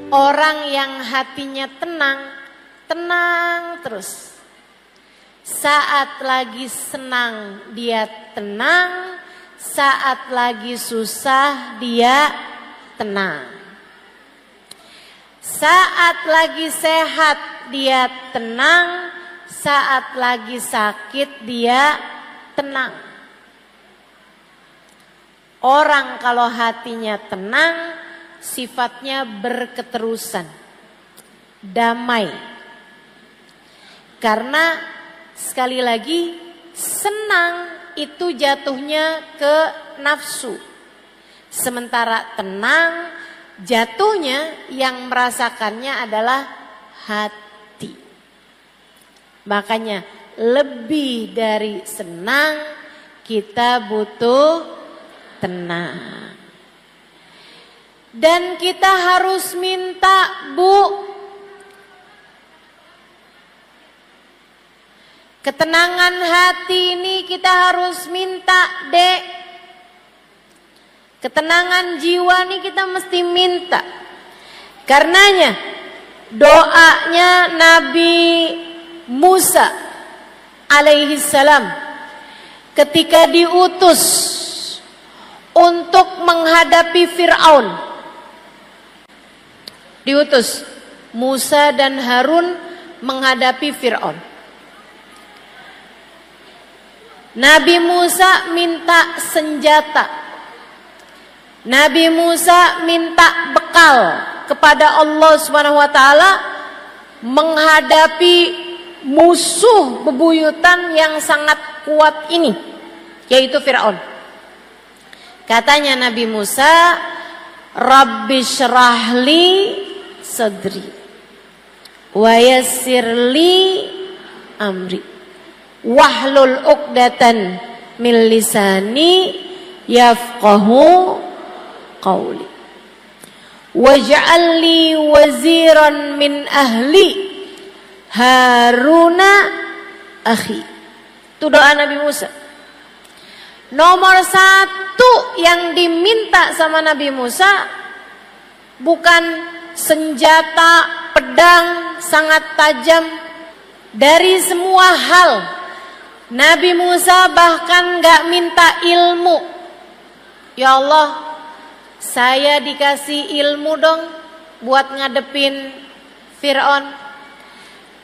Orang yang hatinya tenang, tenang terus. Saat lagi senang dia tenang, saat lagi susah dia tenang. Saat lagi sehat dia tenang, saat lagi sakit dia tenang. Orang kalau hatinya tenang, sifatnya berketerusan, damai. Karena sekali lagi senang itu jatuhnya ke nafsu. Sementara tenang jatuhnya yang merasakannya adalah hati. Makanya lebih dari senang kita butuh tenang. Dan kita harus minta, Bu, ketenangan hati ini kita harus minta, Dek. Ketenangan jiwa ini kita mesti minta. Karenanya doanya Nabi Musa alaihi salam ketika diutus untuk menghadapi Fir'aun. Diutus Musa dan Harun menghadapi Fir'aun. Nabi Musa minta senjata. Nabi Musa minta bekal kepada Allah Subhanahu wa taala menghadapi musuh bebuyutan yang sangat kuat ini, yaitu Fir'aun. Katanya Nabi Musa, Rabbi syrahli sadri wa yassirli amri wahlul uqdatan min lisani yafqahu qawli waj'alni waziran min ahli Haruna akhi. Itu doa Nabi Musa. Nomor satu yang diminta sama Nabi Musa bukan senjata, pedang sangat tajam. Dari semua hal Nabi Musa bahkan gak minta ilmu. Ya Allah, saya dikasih ilmu dong buat ngadepin Fir'aun.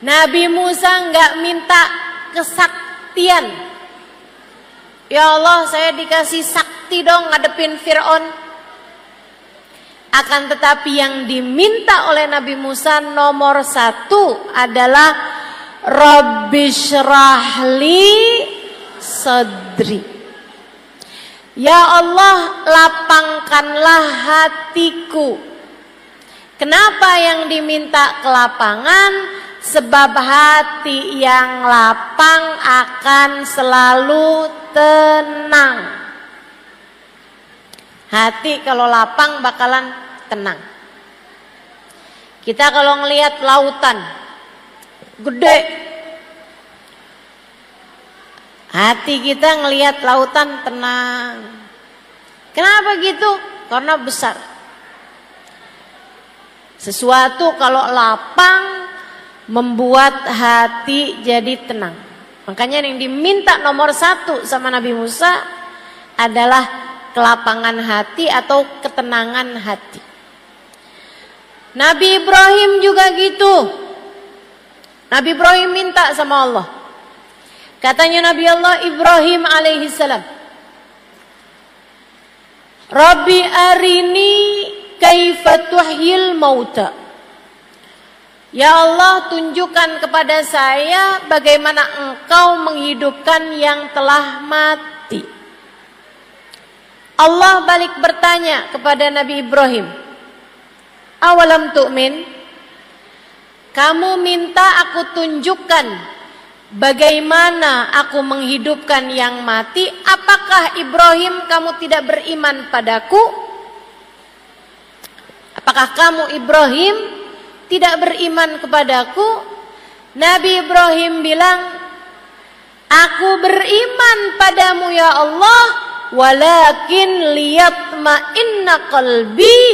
Nabi Musa gak minta kesaktian. Ya Allah, saya dikasih sakti dong ngadepin Fir'aun. Akan tetapi yang diminta oleh Nabi Musa nomor satu adalah Rabbi syrahli sadri. Ya Allah, lapangkanlah hatiku. Kenapa yang diminta kelapangan? Sebab hati yang lapang akan selalu tenang. Hati kalau lapang bakalan tenang. Kita kalau ngelihat lautan gede, hati kita ngelihat lautan tenang. Kenapa gitu? Karena besar. Sesuatu kalau lapang membuat hati jadi tenang. Makanya yang diminta nomor satu sama Nabi Musa adalah kelapangan hati atau ketenangan hati. Nabi Ibrahim juga gitu. Nabi Ibrahim minta sama Allah. Katanya Nabi Allah Ibrahim alaihi salam, Rabbi arini kaifa tuhyil mauta. Ya Allah, tunjukkan kepada saya bagaimana Engkau menghidupkan yang telah mati. Allah balik bertanya kepada Nabi Ibrahim, awalam tu'min? Kamu minta aku tunjukkan bagaimana aku menghidupkan yang mati. Apakah Ibrahim kamu tidak beriman padaku? Apakah kamu Ibrahim tidak beriman kepadaku? Nabi Ibrahim bilang, aku beriman padamu ya Allah, walakin liyatma'inna qalbi.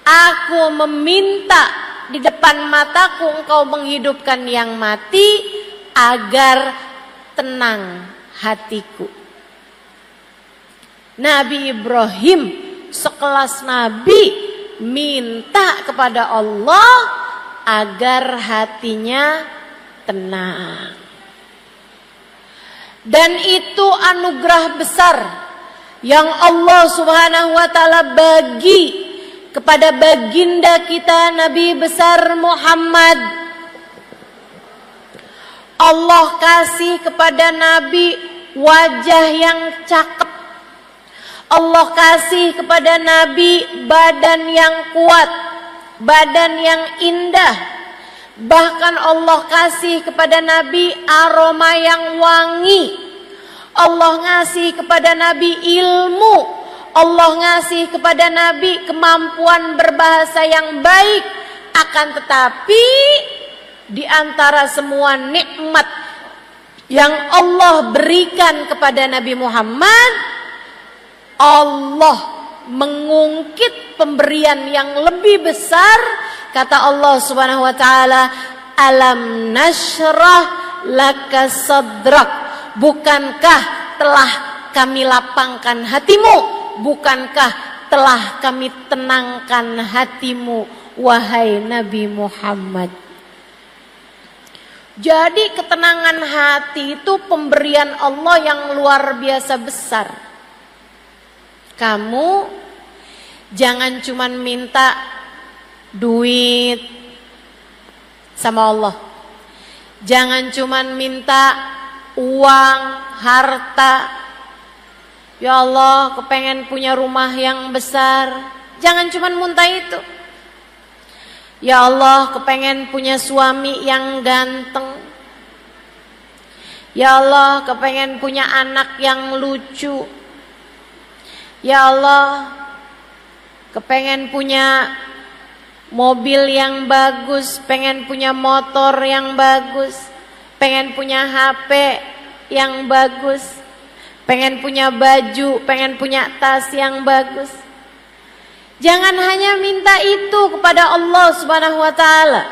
Aku meminta di depan mataku engkau menghidupkan yang mati agar tenang hatiku. Nabi Ibrahim sekelas nabi minta kepada Allah agar hatinya tenang. Dan itu anugerah besar yang Allah Subhanahu wa taala bagi kepada baginda kita Nabi besar Muhammad. Allah kasih kepada Nabi wajah yang cakep. Allah kasih kepada Nabi badan yang kuat, badan yang indah. Bahkan Allah kasih kepada Nabi aroma yang wangi. Allah ngasih kepada Nabi ilmu. Allah ngasih kepada Nabi kemampuan berbahasa yang baik. Akan tetapi di antara semua nikmat yang Allah berikan kepada Nabi Muhammad, Allah mengungkit pemberian yang lebih besar. Kata Allah Subhanahu wa taala, alam nashrah laka sadrak. Bukankah telah kami lapangkan hatimu? Bukankah telah kami tenangkan hatimu, wahai Nabi Muhammad? Jadi ketenangan hati itu pemberian Allah yang luar biasa besar. Kamu jangan cuman minta duit sama Allah. Jangan cuman minta uang, harta. Ya Allah, kepengen punya rumah yang besar. Jangan cuman muntah itu. Ya Allah, kepengen punya suami yang ganteng. Ya Allah, kepengen punya anak yang lucu. Ya Allah, kepengen punya mobil yang bagus, pengen punya motor yang bagus, pengen punya HP yang bagus, pengen punya baju, pengen punya tas yang bagus. Jangan hanya minta itu kepada Allah Subhanahu wa taala.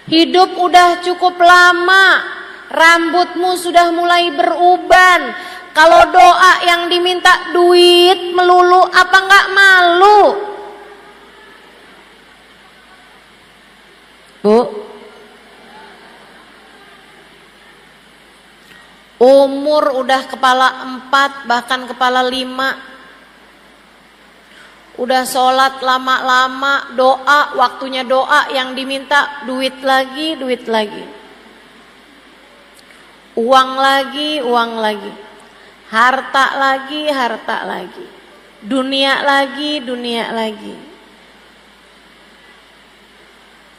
Hidup udah cukup lama, rambutmu sudah mulai beruban. Kalau doa yang diminta duit melulu, apa enggak malu? Bu, umur udah kepala 4 bahkan kepala 5. Udah sholat lama-lama, doa, waktunya doa yang diminta duit lagi, duit lagi. Uang lagi, uang lagi. Harta lagi, harta lagi. Dunia lagi, dunia lagi.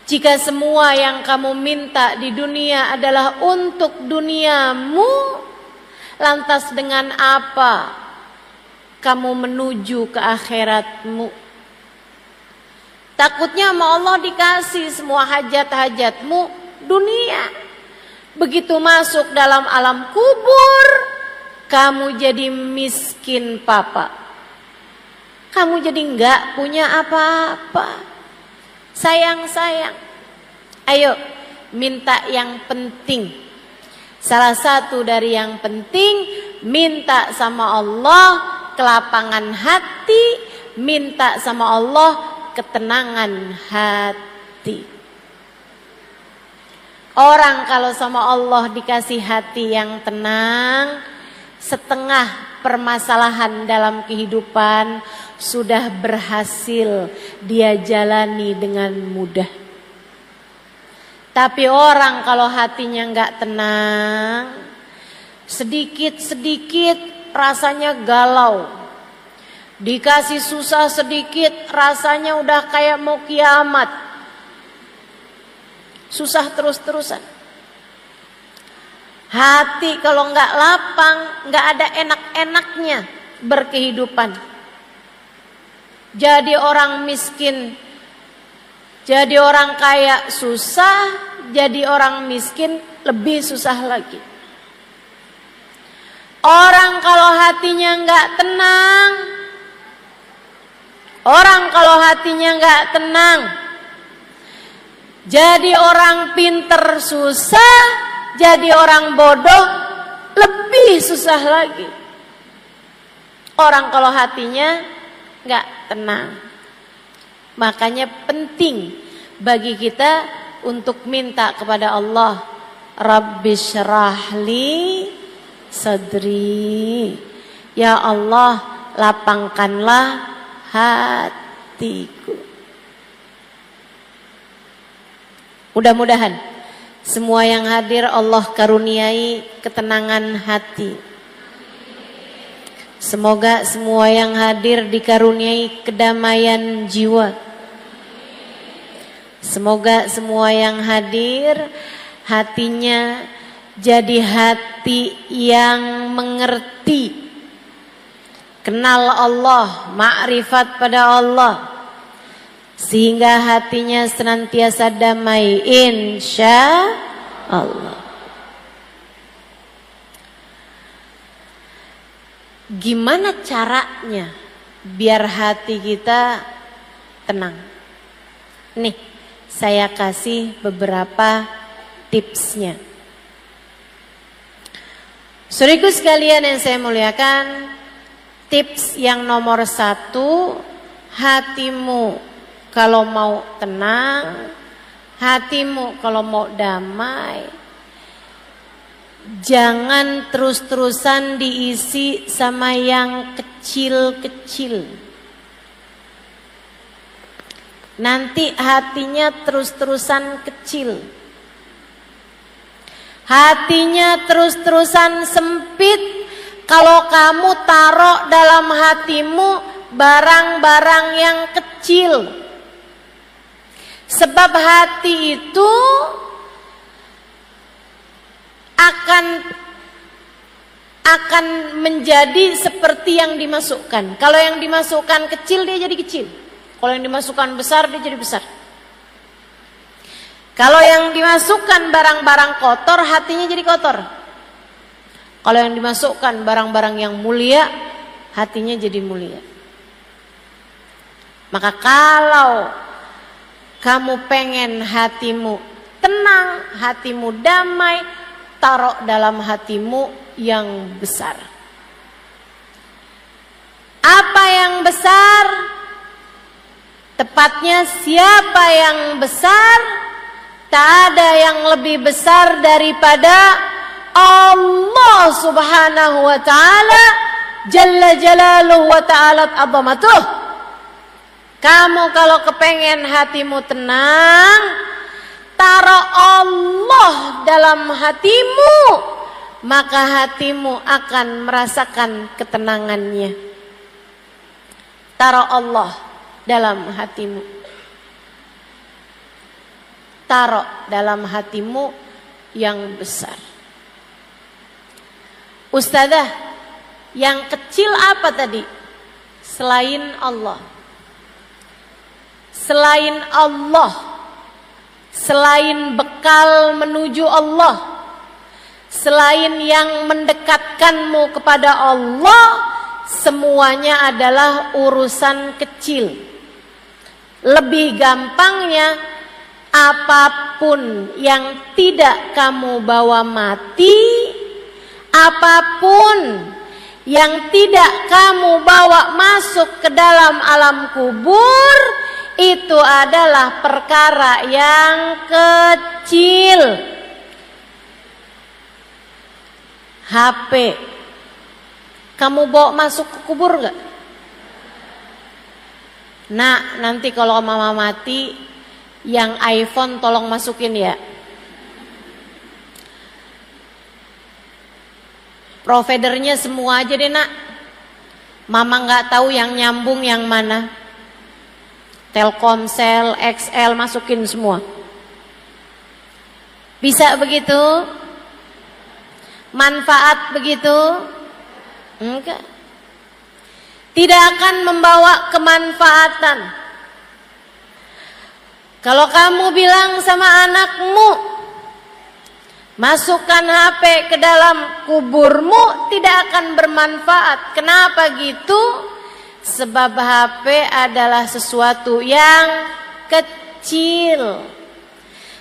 Jika semua yang kamu minta di dunia adalah untuk duniamu, lantas dengan apa kamu menuju ke akhiratmu? Takutnya sama Allah dikasih semua hajat-hajatmu dunia. Begitu masuk dalam alam kubur, kamu jadi miskin papa. Kamu jadi enggak punya apa-apa. Sayang-sayang. Ayo minta yang penting. Salah satu dari yang penting, minta sama Allah kelapangan hati, minta sama Allah ketenangan hati. Orang kalau sama Allah dikasih hati yang tenang, setengah permasalahan dalam kehidupan sudah berhasil dia jalani dengan mudah. Tapi orang kalau hatinya enggak tenang, sedikit-sedikit rasanya galau. Dikasih susah sedikit rasanya udah kayak mau kiamat. Susah terus-terusan. Hati kalau enggak lapang, enggak ada enak-enaknya berkehidupan. Jadi orang miskin, jadi orang kaya susah, jadi orang miskin lebih susah lagi. Orang kalau hatinya enggak tenang, Orang kalau hatinya nggak tenang, jadi orang pinter susah, jadi orang bodoh lebih susah lagi. Orang kalau hatinya nggak tenang. Makanya penting bagi kita untuk minta kepada Allah, Rabbi syrahli sadri. Ya Allah, lapangkanlah hatiku. Mudah-mudahan semua yang hadir Allah karuniai ketenangan hati. Semoga semua yang hadir dikaruniai kedamaian jiwa. Semoga semua yang hadir hatinya jadi hati yang mengerti, kenal Allah, makrifat pada Allah, sehingga hatinya senantiasa damai insya Allah. Gimana caranya biar hati kita tenang? Nih, saya kasih beberapa tipsnya. Saudaraku sekalian yang saya muliakan, tips yang nomor 1, hatimu kalau mau tenang, hatimu kalau mau damai, jangan terus-terusan diisi sama yang kecil-kecil. Nanti hatinya terus-terusan kecil. Hatinya terus-terusan sempit kalau kamu taruh dalam hatimu barang-barang yang kecil. Sebab hati itu akan menjadi seperti yang dimasukkan. Kalau yang dimasukkan kecil, dia jadi kecil. Kalau yang dimasukkan besar, dia jadi besar. Kalau yang dimasukkan barang-barang kotor, hatinya jadi kotor. Kalau yang dimasukkan barang-barang yang mulia, hatinya jadi mulia. Maka kalau kamu pengen hatimu tenang, hatimu damai, taruh dalam hatimu yang besar. Apa yang besar? Tepatnya siapa yang besar? Tak ada yang lebih besar daripada Allah subhanahu wa ta'ala, Jalla jalaluhu wa ta'alat azamatuh. Kamu kalau kepengen hatimu tenang, taruh Allah dalam hatimu, maka hatimu akan merasakan ketenangannya. Taruh Allah dalam hatimu. Taruh dalam hatimu yang besar. Ustazah, yang kecil apa tadi? Selain Allah. Selain Allah. Selain bekal menuju Allah. Selain yang mendekatkanmu kepada Allah, semuanya adalah urusan kecil. Lebih gampangnya, apapun yang tidak kamu bawa mati, apapun yang tidak kamu bawa masuk ke dalam alam kubur, itu adalah perkara yang kecil. HP, kamu bawa masuk ke kubur gak? Nah, nanti kalau mama mati, yang iPhone tolong masukin ya. Providernya semua aja deh nak. Mama nggak tahu yang nyambung yang mana. Telkomsel, XL masukin semua. Bisa begitu? Manfaat begitu? Enggak. Tidak akan membawa kemanfaatan. Kalau kamu bilang sama anakmu, masukkan HP ke dalam kuburmu, tidak akan bermanfaat. Kenapa gitu? Sebab HP adalah sesuatu yang kecil.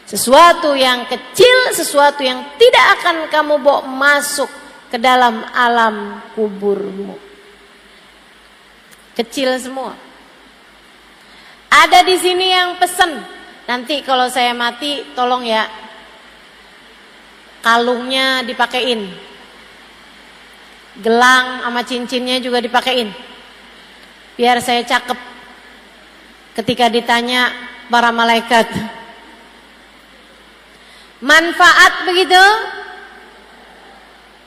Sesuatu yang kecil, sesuatu yang tidak akan kamu bawa masuk ke dalam alam kuburmu. Kecil semua. Ada di sini yang pesen, nanti kalau saya mati tolong ya kalungnya dipakein, gelang sama cincinnya juga dipakein, biar saya cakep ketika ditanya para malaikat. Manfaat begitu?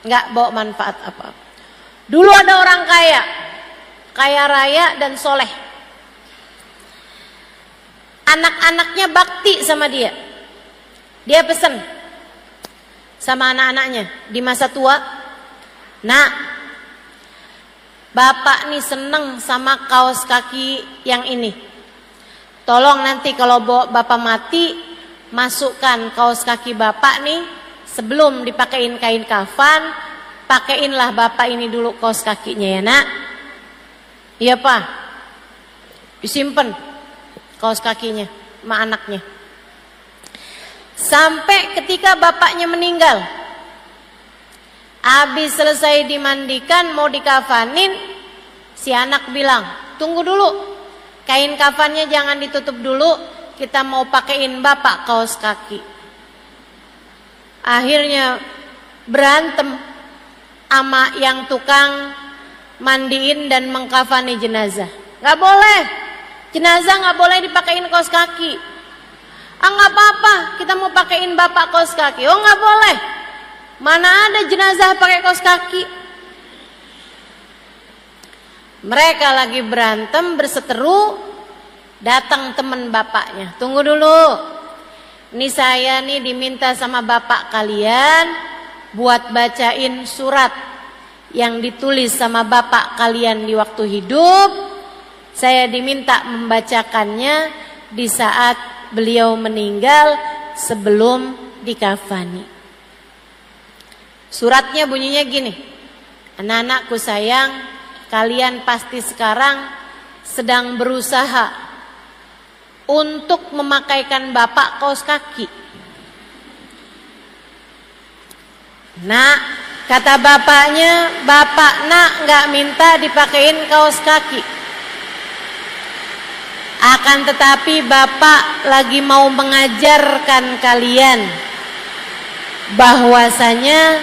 Enggak bawa manfaat apa. Dulu ada orang kaya, kaya raya dan soleh. Anak-anaknya bakti sama dia. Dia pesen sama anak-anaknya di masa tua, nak, bapak nih seneng sama kaos kaki yang ini. Tolong nanti kalau bapak mati, masukkan kaos kaki bapak nih, sebelum dipakein kain kafan, pakeinlah bapak ini dulu kaos kakinya ya nak. Iya pak, disimpan kaos kakinya sama anaknya. Sampai ketika bapaknya meninggal, habis selesai dimandikan mau dikafanin, si anak bilang, tunggu dulu, kain kafannya jangan ditutup dulu, kita mau pakein bapak kaos kaki. Akhirnya berantem sama yang tukang mandiin dan mengkafani jenazah. Gak boleh, jenazah gak boleh dipakein kaos kaki. Gak apa-apa, kita mau pakein bapak kaos kaki. Oh gak boleh, mana ada jenazah pakai kaos kaki. Mereka lagi berantem berseteru, datang teman bapaknya. Tunggu dulu, ini saya nih diminta sama bapak kalian buat bacain surat yang ditulis sama bapak kalian di waktu hidup. Saya diminta membacakannya di saat beliau meninggal sebelum dikafani. Suratnya bunyinya gini, anak-anakku sayang, kalian pasti sekarang sedang berusaha untuk memakaikan bapak kaos kaki. Nak, kata bapaknya, bapak nak gak minta dipakein kaos kaki. Akan tetapi bapak lagi mau mengajarkan kalian bahwasanya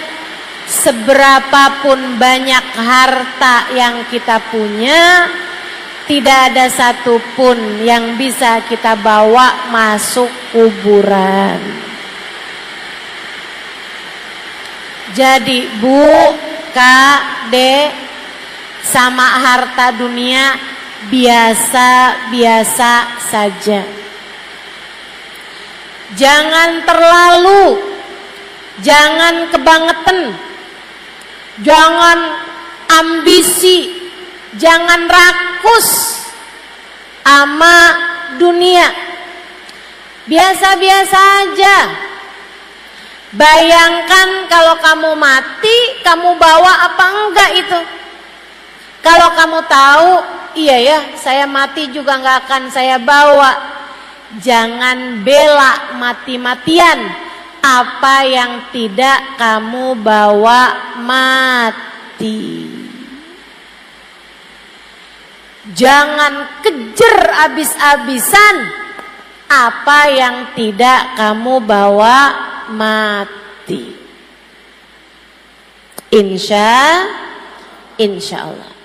seberapapun banyak harta yang kita punya, tidak ada satupun yang bisa kita bawa masuk kuburan. Jadi Bu, Kak, Dek, sama harta dunia biasa-biasa saja. Jangan terlalu, jangan kebangetan, jangan ambisi, jangan rakus sama dunia. Biasa-biasa aja. Bayangkan kalau kamu mati, kamu bawa apa enggak itu? Kalau kamu tahu, iya ya, saya mati juga enggak akan saya bawa. Jangan bela mati-matian apa yang tidak kamu bawa mati. Jangan kejar abis-abisan apa yang tidak kamu bawa mati. Insya Allah.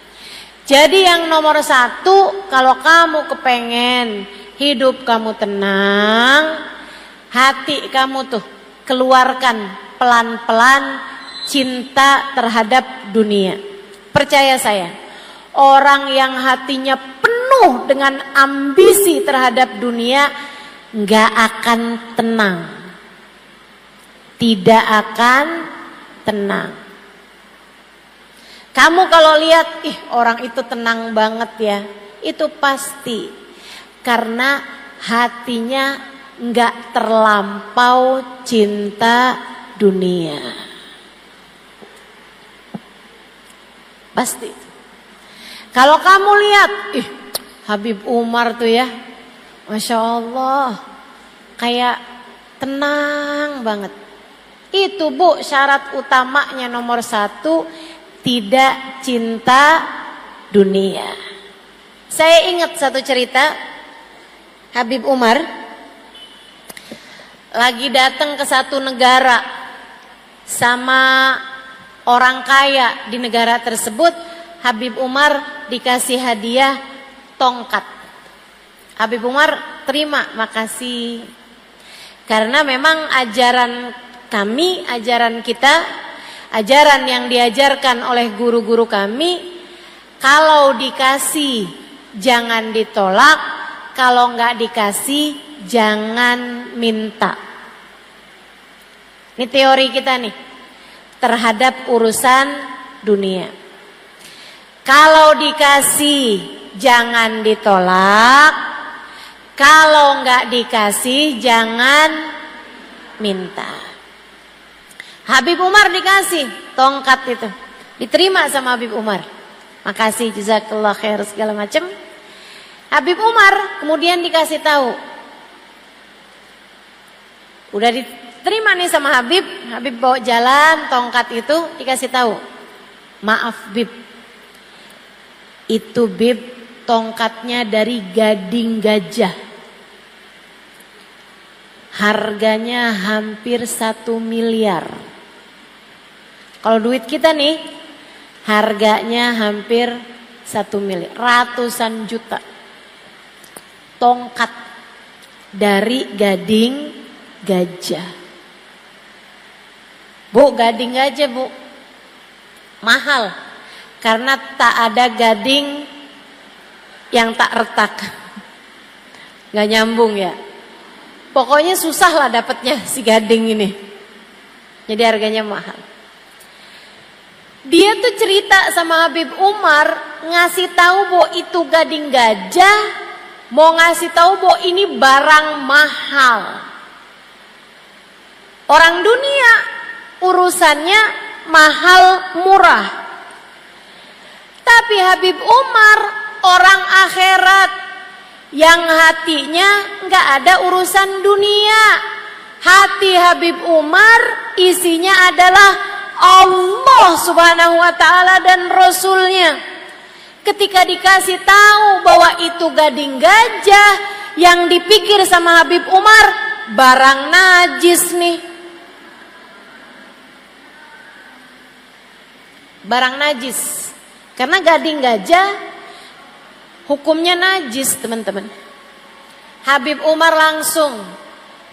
Jadi yang nomor satu, kalau kamu kepengen hidup kamu tenang, hati kamu tuh keluarkan pelan-pelan cinta terhadap dunia. Percaya saya, orang yang hatinya penuh dengan ambisi terhadap dunia nggak akan tenang, tidak akan tenang. Kamu kalau lihat, orang itu tenang banget ya, itu pasti karena hatinya nggak terlampau cinta dunia. Pasti. Kalau kamu lihat, Habib Umar tuh ya, Masya Allah, kayak tenang banget. Itu Bu, syarat utamanya nomor 1, tidak cinta dunia. Saya ingat satu cerita, Habib Umar lagi datang ke satu negara sama orang kaya di negara tersebut. Habib Umar dikasih hadiah tongkat. Habib Umar terima, makasih. Karena memang ajaran kami, ajaran kita, ajaran yang diajarkan oleh guru-guru kami, kalau dikasih jangan ditolak, kalau nggak dikasih jangan minta. Ini teori kita nih terhadap urusan dunia. Kalau dikasih jangan ditolak, kalau nggak dikasih jangan minta. Habib Umar dikasih tongkat itu, diterima sama Habib Umar. Makasih, jazakallah khair segala macam. Habib Umar kemudian dikasih tahu, udah diterima nih sama Habib. Habib bawa jalan tongkat itu, dikasih tahu, maaf Bib, itu Bib tongkatnya dari gading gajah, harganya hampir 1 miliar. Kalau duit kita nih harganya hampir 1 miliar, ratusan juta. Tongkat dari gading gajah. Bu, gading gajah Bu, mahal. Karena tak ada gading yang tak retak. Gak nyambung ya. Pokoknya susah lah dapatnya si gading ini. Jadi harganya mahal. Dia tuh cerita sama Habib Umar, ngasih tahu bahwa itu gading gajah, mau ngasih tahu bahwa ini barang mahal. Orang dunia urusannya mahal murah. Tapi Habib Umar orang akhirat yang hatinya nggak ada urusan dunia. Hati Habib Umar isinya adalah Allah Subhanahu wa ta'ala dan Rasulnya. Ketika dikasih tahu bahwa itu gading gajah, yang dipikir sama Habib Umar barang najis nih. Barang najis. Karena gading gajah hukumnya najis, teman-teman. Habib Umar langsung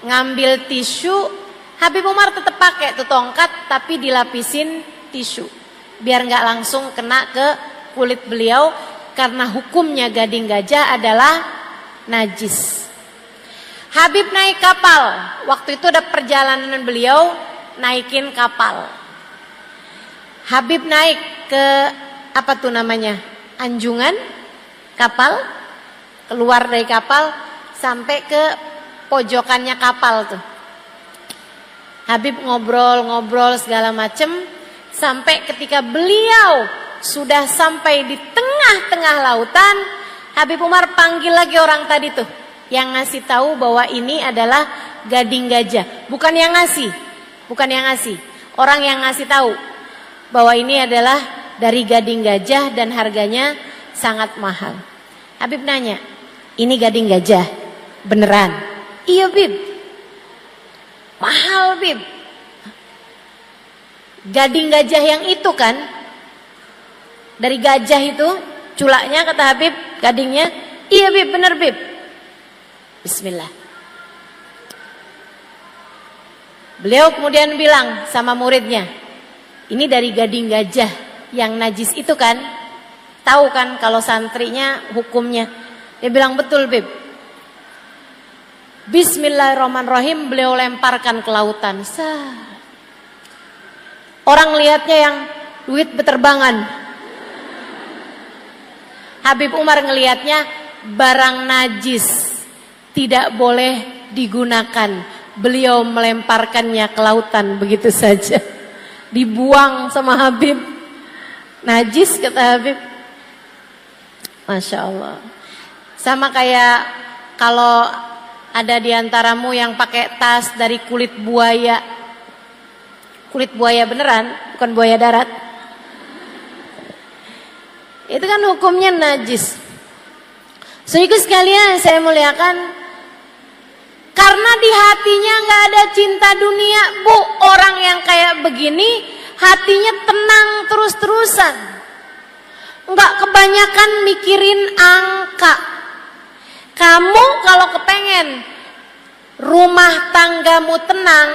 ngambil tisu. Habib Umar tetap pakai tuh tongkat, tapi dilapisin tisu biar nggak langsung kena ke kulit beliau, karena hukumnya gading gajah adalah najis. Habib naik kapal. Waktu itu ada perjalanan beliau naikin kapal. Habib naik ke apa tuh namanya, anjungan kapal, keluar dari kapal sampai ke pojokannya kapal tuh. Habib ngobrol-ngobrol segala macem, sampai ketika beliau sudah sampai di tengah-tengah lautan, Habib Umar panggil lagi orang tadi tuh yang ngasih tahu bahwa ini adalah gading gajah. Bukan yang ngasih, orang yang ngasih tahu bahwa ini adalah dari gading gajah dan harganya sangat mahal. Habib nanya, ini gading gajah beneran? Iya Bib. Mahal Bib. Gading gajah yang itu kan, dari gajah itu culaknya, kata Habib, gadingnya. Iya Bib, bener Bib. Bismillah. Beliau kemudian bilang sama muridnya, ini dari gading gajah yang najis itu kan? Tahu kan kalau santrinya hukumnya? Dia bilang betul Bib. Bismillahirrahmanirrahim, beliau lemparkan ke lautan. Orang lihatnya yang duit beterbangan. Habib Umar ngelihatnya barang najis, tidak boleh digunakan. Beliau melemparkannya ke lautan begitu saja. Dibuang sama Habib. Najis, kata Habib. Masya Allah. Sama kayak kalau ada di antaramu yang pakai tas dari kulit buaya. Kulit buaya beneran, bukan buaya darat. Itu kan hukumnya najis. Saudara sekalian saya muliakan, karena di hatinya nggak ada cinta dunia, Bu. Orang yang kayak begini hatinya tenang terus-terusan, nggak kebanyakan mikirin angka. Kamu kalau kepengen rumah tanggamu tenang,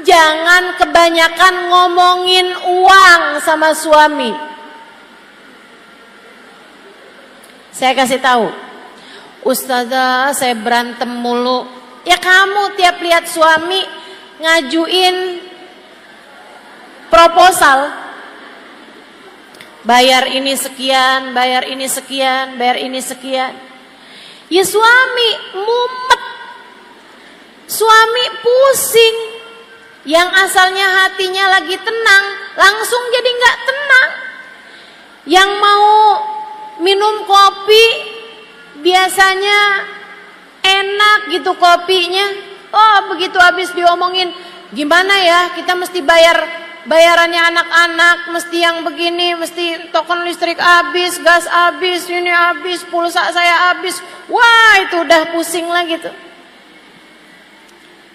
jangan kebanyakan ngomongin uang sama suami. Saya kasih tahu, Ustazah saya berantem mulu. Ya kamu tiap lihat suami ngajuin proposal, bayar ini sekian, bayar ini sekian, bayar ini sekian. Ya suami mumet, suami pusing. Yang asalnya hatinya lagi tenang, langsung jadi nggak tenang. Yang mau minum kopi biasanya enak gitu kopinya. Oh begitu habis diomongin, gimana ya kita mesti bayarannya anak-anak, mesti yang begini, mesti token listrik habis, gas habis, ini habis, pulsa saya habis. Wah itu udah pusing lah gitu.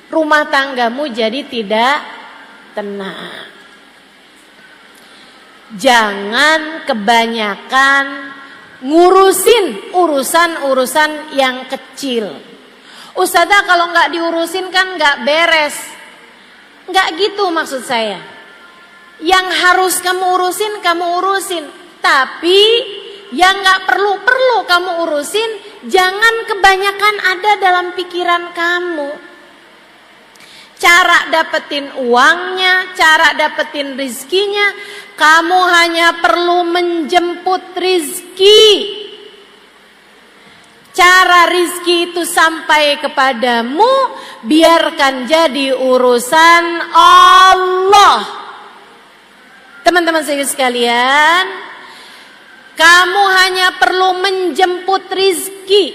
Rumah tanggamu jadi tidak tenang. Jangan kebanyakan ngurusin urusan-urusan yang kecil. Ustazah kalau nggak diurusin kan nggak beres. Nggak gitu maksud saya. Yang harus kamu urusin. Tapi yang nggak perlu kamu urusin, jangan kebanyakan ada dalam pikiran kamu. Cara dapetin uangnya, cara dapetin rizkinya, kamu hanya perlu menjemput rizki. Cara rizki itu sampai kepadamu, biarkan jadi urusan Allah. Teman-teman sekalian, kamu hanya perlu menjemput rizki.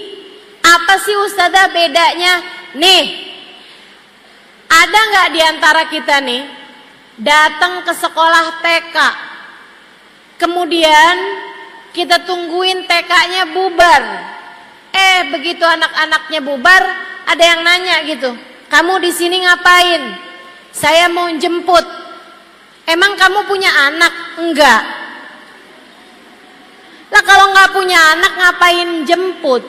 Apa sih Ustazah bedanya? Nih, ada nggak di antara kita nih datang ke sekolah TK, kemudian kita tungguin TK-nya bubar. Begitu anak-anaknya bubar, ada yang nanya gitu, kamu di sini ngapain? Saya mau jemput. Emang kamu punya anak? Enggak. Lah kalau nggak punya anak ngapain jemput?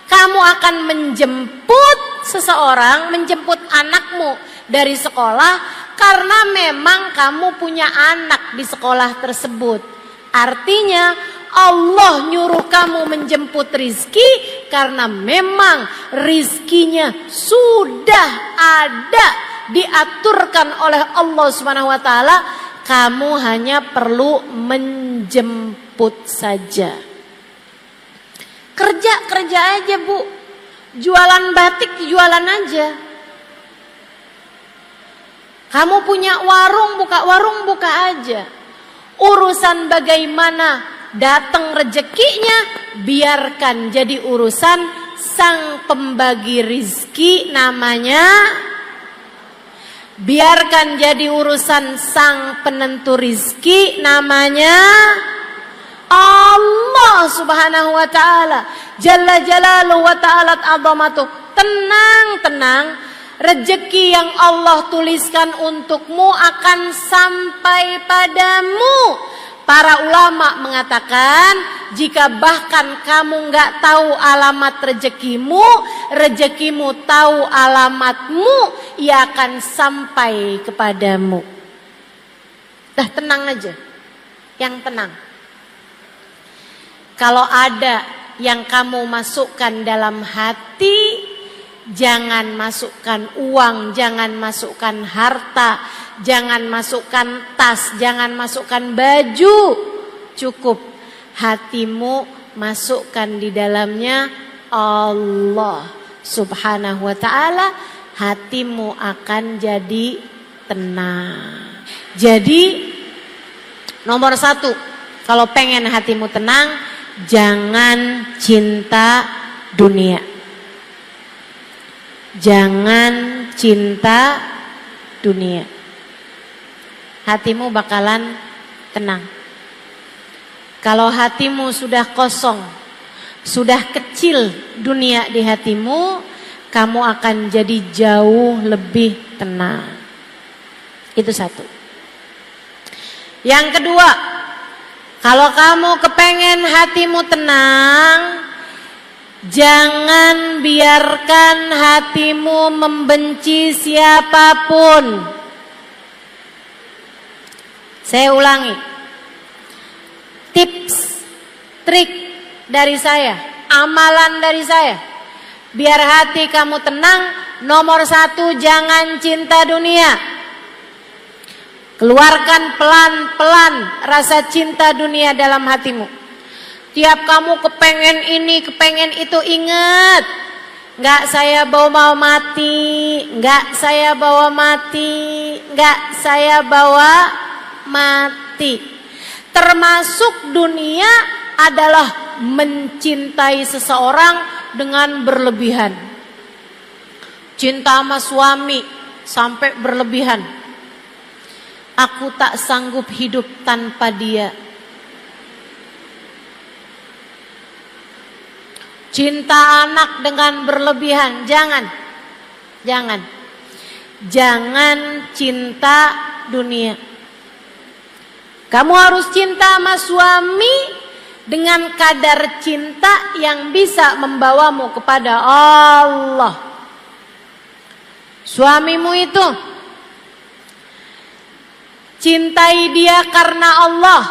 Kamu akan menjemput seseorang, menjemput anakmu dari sekolah karena memang kamu punya anak di sekolah tersebut. Artinya Allah nyuruh kamu menjemput rizki karena memang rizkinya sudah ada, diaturkan oleh Allah Subhanahu wa taala. Kamu hanya perlu menjemput saja. Kerja aja Bu. Jualan batik jualan aja. Kamu punya warung buka aja. Urusan bagaimana datang rezekinya biarkan jadi urusan sang pembagi rizki namanya. Biarkan jadi urusan sang penentu rizki namanya Allah Subhanahu wa ta'ala. Jalla jalaluhu wa ta'alat azamatuh. Tenang. Rezeki yang Allah tuliskan untukmu akan sampai padamu. Para ulama mengatakan, jika bahkan kamu nggak tahu alamat rezekimu tahu alamatmu, ia akan sampai kepadamu. Dah tenang aja, yang tenang. Kalau ada yang kamu masukkan dalam hati, jangan masukkan uang, jangan masukkan harta, jangan masukkan tas, jangan masukkan baju. Cukup hatimu masukkan di dalamnya Allah Subhanahu wa ta'ala. Hatimu akan jadi tenang. Jadi nomor 1, kalau pengen hatimu tenang, jangan cinta dunia. Jangan cinta dunia. Hatimu bakalan tenang. Kalau hatimu sudah kosong, sudah kecil dunia di hatimu, kamu akan jadi jauh lebih tenang. Itu satu. Yang kedua, kalau kamu kepengen hatimu tenang, jangan biarkan hatimu membenci siapapun. Saya ulangi. Tips, trik dari saya, amalan dari saya. Biar hati kamu tenang, nomor 1, jangan cinta dunia. Keluarkan pelan-pelan rasa cinta dunia dalam hatimu. Tiap kamu kepengen ini, kepengen itu, ingat, nggak saya bawa mati, nggak saya bawa mati, nggak saya bawa mati. Termasuk dunia adalah mencintai seseorang dengan berlebihan. Cinta sama suami sampai berlebihan. Aku tak sanggup hidup tanpa dia. Cinta anak dengan berlebihan, jangan. Jangan. Jangan cinta dunia. Kamu harus cinta sama suami dengan kadar cinta yang bisa membawamu kepada Allah. Suamimu itu cintai dia karena Allah,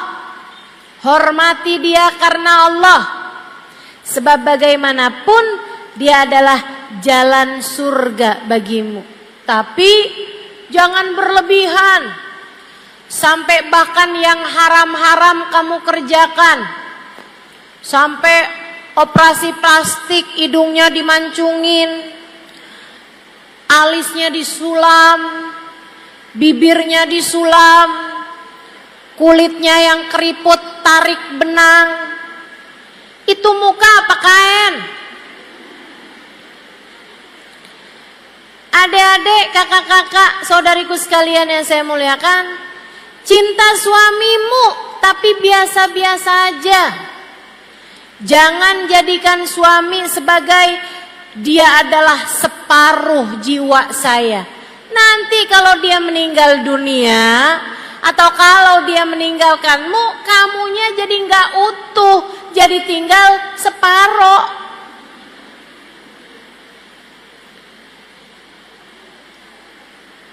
hormati dia karena Allah. Sebab bagaimanapun dia adalah jalan surga bagimu. Tapi jangan berlebihan. Sampai bahkan yang haram-haram kamu kerjakan. Sampai operasi plastik, hidungnya dimancungin, alisnya disulam, bibirnya disulam, kulitnya yang keriput tarik benang. Itu muka apa kain? Adik-adik, kakak-kakak, saudariku sekalian yang saya muliakan, cinta suamimu tapi biasa-biasa aja. Jangan jadikan suami sebagai dia adalah separuh jiwa saya. Nanti kalau dia meninggal dunia atau kalau dia meninggalkanmu, kamunya jadi nggak utuh, jadi tinggal separuh.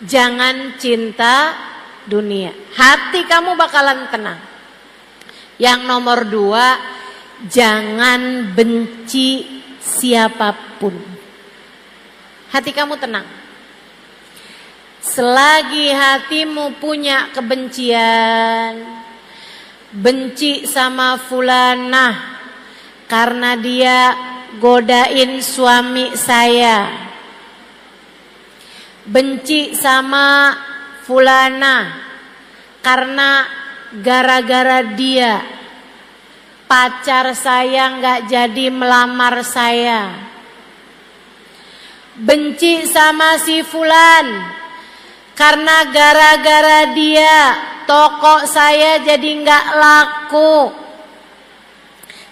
Jangan cinta dunia. Hati kamu bakalan tenang. Yang nomor 2, jangan benci siapapun. Hati kamu tenang. Selagi hatimu punya kebencian, benci sama fulanah karena dia godain suami saya, benci sama fulana karena gara-gara dia pacar saya nggak jadi melamar saya, benci sama si fulan karena gara-gara dia toko saya jadi nggak laku,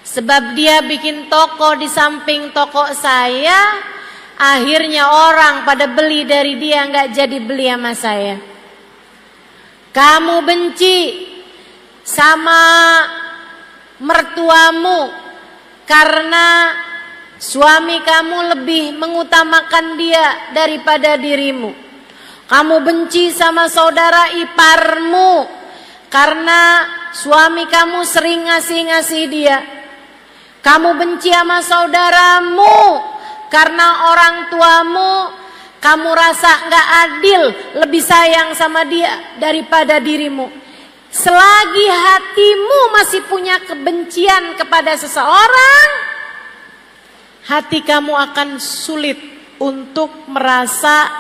sebab dia bikin toko di samping toko saya. Akhirnya orang pada beli dari dia, nggak jadi beli sama saya. Kamu benci sama mertuamu karena suami kamu lebih mengutamakan dia daripada dirimu. Kamu benci sama saudara iparmu karena suami kamu sering ngasih-ngasih dia. Kamu benci sama saudaramu karena orang tuamu kamu rasa gak adil, lebih sayang sama dia daripada dirimu. Selagi hatimu masih punya kebencian kepada seseorang, hati kamu akan sulit untuk merasa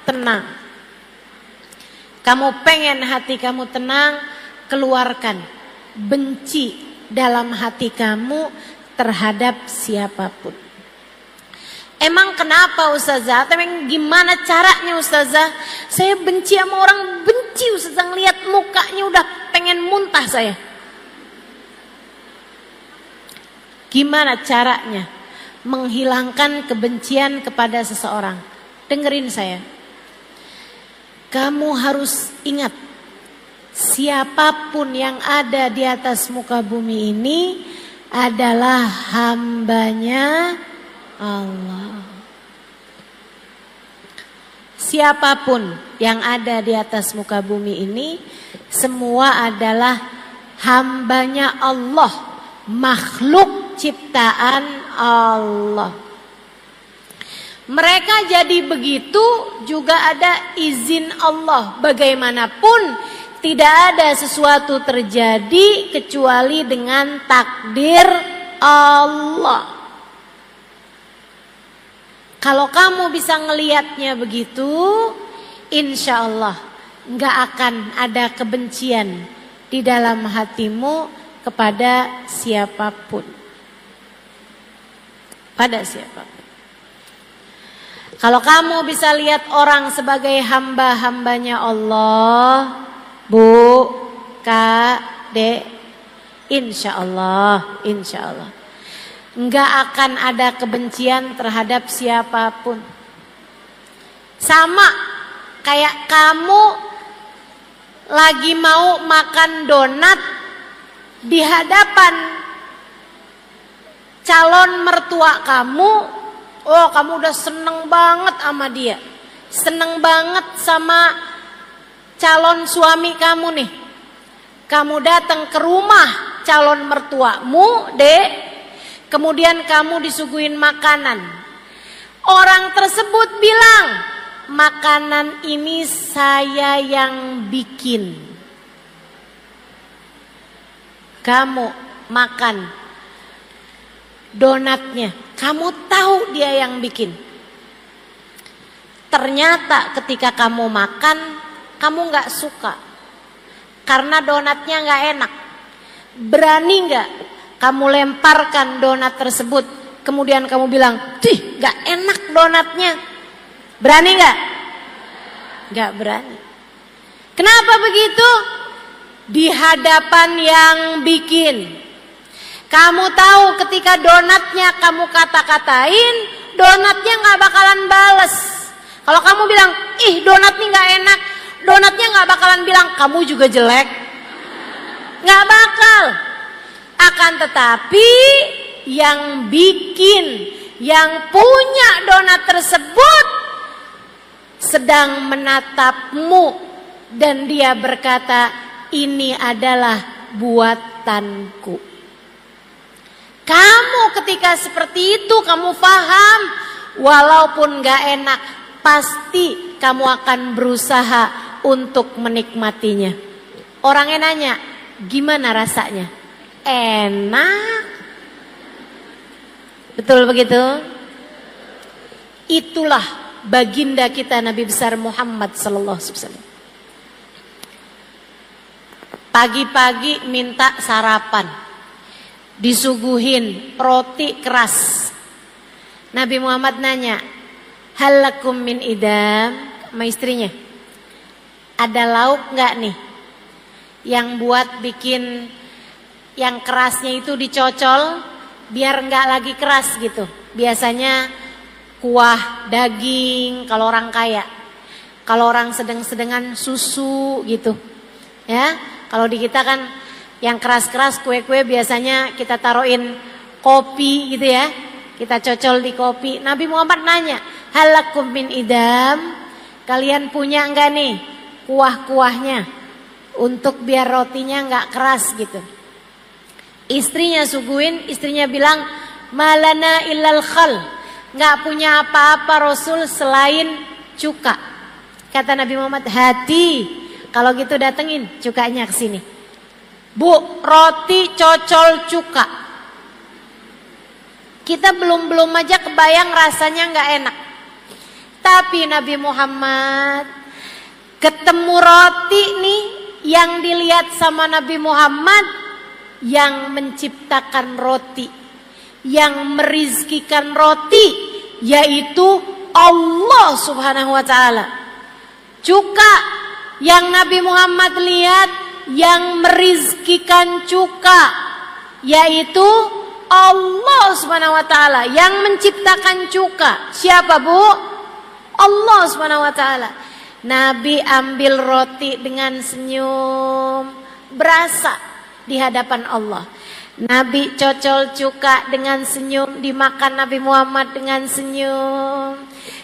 tenang. Kamu pengen hati kamu tenang, keluarkan benci dalam hati kamu terhadap siapapun. Emang kenapa Ustazah? Emang gimana caranya Ustazah? Saya benci sama orang, benci Ustazah, ngeliat mukanya udah pengen muntah saya. Gimana caranya menghilangkan kebencian kepada seseorang? Dengerin saya. Kamu harus ingat, siapapun yang ada di atas muka bumi ini adalah hambanya Allah. Siapapun yang ada di atas muka bumi ini semua adalah hambanya Allah, makhluk ciptaan Allah. Mereka jadi begitu juga ada izin Allah. Bagaimanapun tidak ada sesuatu terjadi kecuali dengan takdir Allah. Kalau kamu bisa ngelihatnya begitu, insya Allah nggak akan ada kebencian di dalam hatimu kepada siapapun. Pada siapapun. Kalau kamu bisa lihat orang sebagai hamba-hambanya Allah, Bu, Kak, Dek, insya Allah. Enggak akan ada kebencian terhadap siapapun. Sama kayak kamu lagi mau makan donat di hadapan calon mertua kamu. Oh, kamu udah seneng banget sama dia. Seneng banget sama calon suami kamu nih. Kamu datang ke rumah calon mertuamu, Dek. Kemudian kamu disuguhin makanan. Orang tersebut bilang, makanan ini saya yang bikin. Kamu makan donatnya, kamu tahu dia yang bikin. Ternyata ketika kamu makan, kamu gak suka. Karena donatnya gak enak. Berani gak kamu lemparkan donat tersebut, kemudian kamu bilang, "Tih, gak enak donatnya." Berani gak? Gak berani. Kenapa begitu? Di hadapan yang bikin. Kamu tahu ketika donatnya kamu kata-katain, donatnya gak bakalan bales. Kalau kamu bilang, "Ih, donatnya gak enak," donatnya gak bakalan bilang, "Kamu juga jelek." Gak bakal. Akan tetapi yang bikin, yang punya donat tersebut sedang menatapmu dan dia berkata, "Ini adalah buatanku." Kamu ketika seperti itu kamu paham, walaupun gak enak, pasti kamu akan berusaha untuk menikmatinya. Orangnya nanya, "Gimana rasanya?" Enak. Betul begitu? Itulah baginda kita Nabi besar Muhammad sallallahu alaihi wasallam. Pagi-pagi minta sarapan, disuguhin roti keras. Nabi Muhammad nanya, "Halakum min idam?" Sama istrinya, "Ada lauk nggak nih yang buat bikin yang kerasnya itu dicocol biar nggak lagi keras gitu." Biasanya kuah daging kalau orang kaya. Kalau orang sedang-sedengan susu gitu. Ya, kalau di kita kan yang keras-keras kue-kue biasanya kita taruhin kopi gitu ya. Kita cocol di kopi. Nabi Muhammad nanya, "Halakum min idam?" Kalian punya enggak nih kuah-kuahnya untuk biar rotinya enggak keras gitu. Istrinya suguhin, istrinya bilang, "Malana illal khal." Enggak punya apa-apa Rasul selain cuka. Kata Nabi Muhammad, "Hati, kalau gitu datengin cukanya ke sini." "Bu, roti cocol cuka." Kita belum aja kebayang rasanya enggak enak. Tapi Nabi Muhammad ketemu roti nih yang dilihat sama Nabi Muhammad yang menciptakan roti, yang merizkikan roti, yaitu Allah Subhanahu wa ta'ala. Cuka yang Nabi Muhammad lihat, yang merizkikan cuka, yaitu Allah Subhanahu wa ta'ala. Yang menciptakan cuka siapa, Bu? Allah Subhanahu wa ta'ala. Nabi ambil roti dengan senyum, berasa di hadapan Allah. Nabi cocol cuka dengan senyum, dimakan Nabi Muhammad dengan senyum.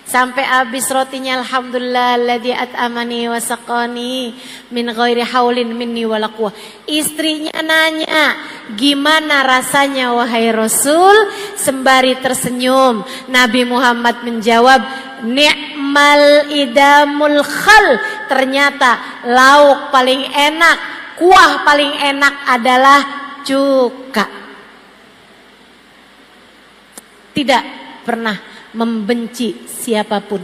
Sampai habis rotinya, alhamdulillah alladzi at'amani wa saqani min ghairi haulin minni wala quwwah. Istrinya nanya, "Gimana rasanya wahai Rasul?" Sembari tersenyum, Nabi Muhammad menjawab, "Ni'mal idamul khal." Ternyata lauk paling enak, kuah paling enak adalah cuka. Tidak pernah membenci siapapun,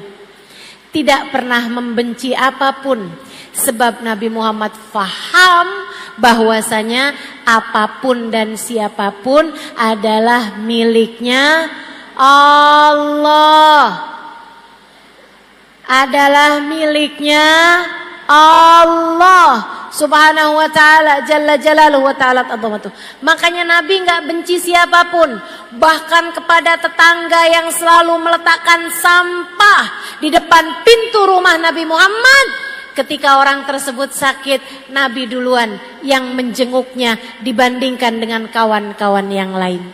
tidak pernah membenci apapun, sebab Nabi Muhammad faham bahwasanya apapun dan siapapun adalah miliknya Allah, adalah miliknya Allah Subhanahu wa ta'ala, Jalla Jalaluhu wa ta'ala azamatuh. Makanya Nabi gak benci siapapun, bahkan kepada tetangga yang selalu meletakkan sampah di depan pintu rumah Nabi Muhammad. Ketika orang tersebut sakit, Nabi duluan yang menjenguknya dibandingkan dengan kawan-kawan yang lain.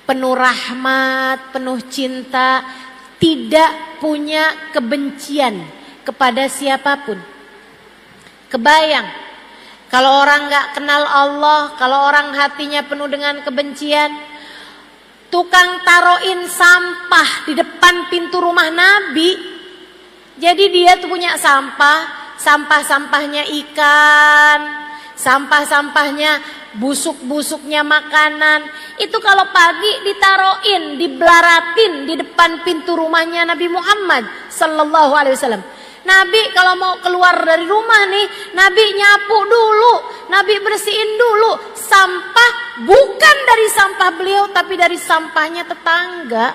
Penuh rahmat, penuh cinta, tidak punya kebencian kepada siapapun. Kebayang kalau orang gak kenal Allah, kalau orang hatinya penuh dengan kebencian, tukang taruhin sampah di depan pintu rumah Nabi. Jadi dia tuh punya sampah-sampahnya ikan, sampah-sampahnya busuk-busuknya makanan. Itu kalau pagi ditaruhin, dibelaratin di depan pintu rumahnya Nabi Muhammad sallallahu alaihi wasallam. Nabi kalau mau keluar dari rumah nih, Nabi nyapu dulu, Nabi bersihin dulu sampah, bukan dari sampah beliau tapi dari sampahnya tetangga.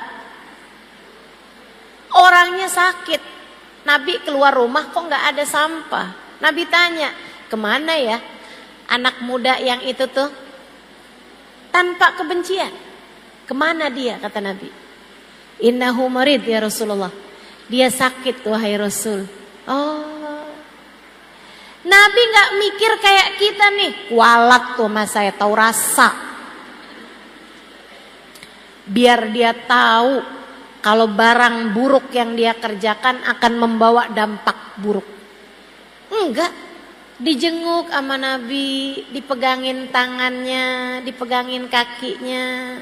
Orangnya sakit, Nabi keluar rumah kok nggak ada sampah. Nabi tanya, kemana ya anak muda yang itu tuh? Tanpa kebencian, kemana dia, kata Nabi. Innahu marid ya Rasulullah, dia sakit wahai Rasul. Oh, Nabi gak mikir kayak kita nih, kualat tuh mas saya, tahu rasa. Biar dia tahu kalau barang buruk yang dia kerjakan akan membawa dampak buruk. Enggak, dijenguk sama Nabi, dipegangin tangannya, dipegangin kakinya.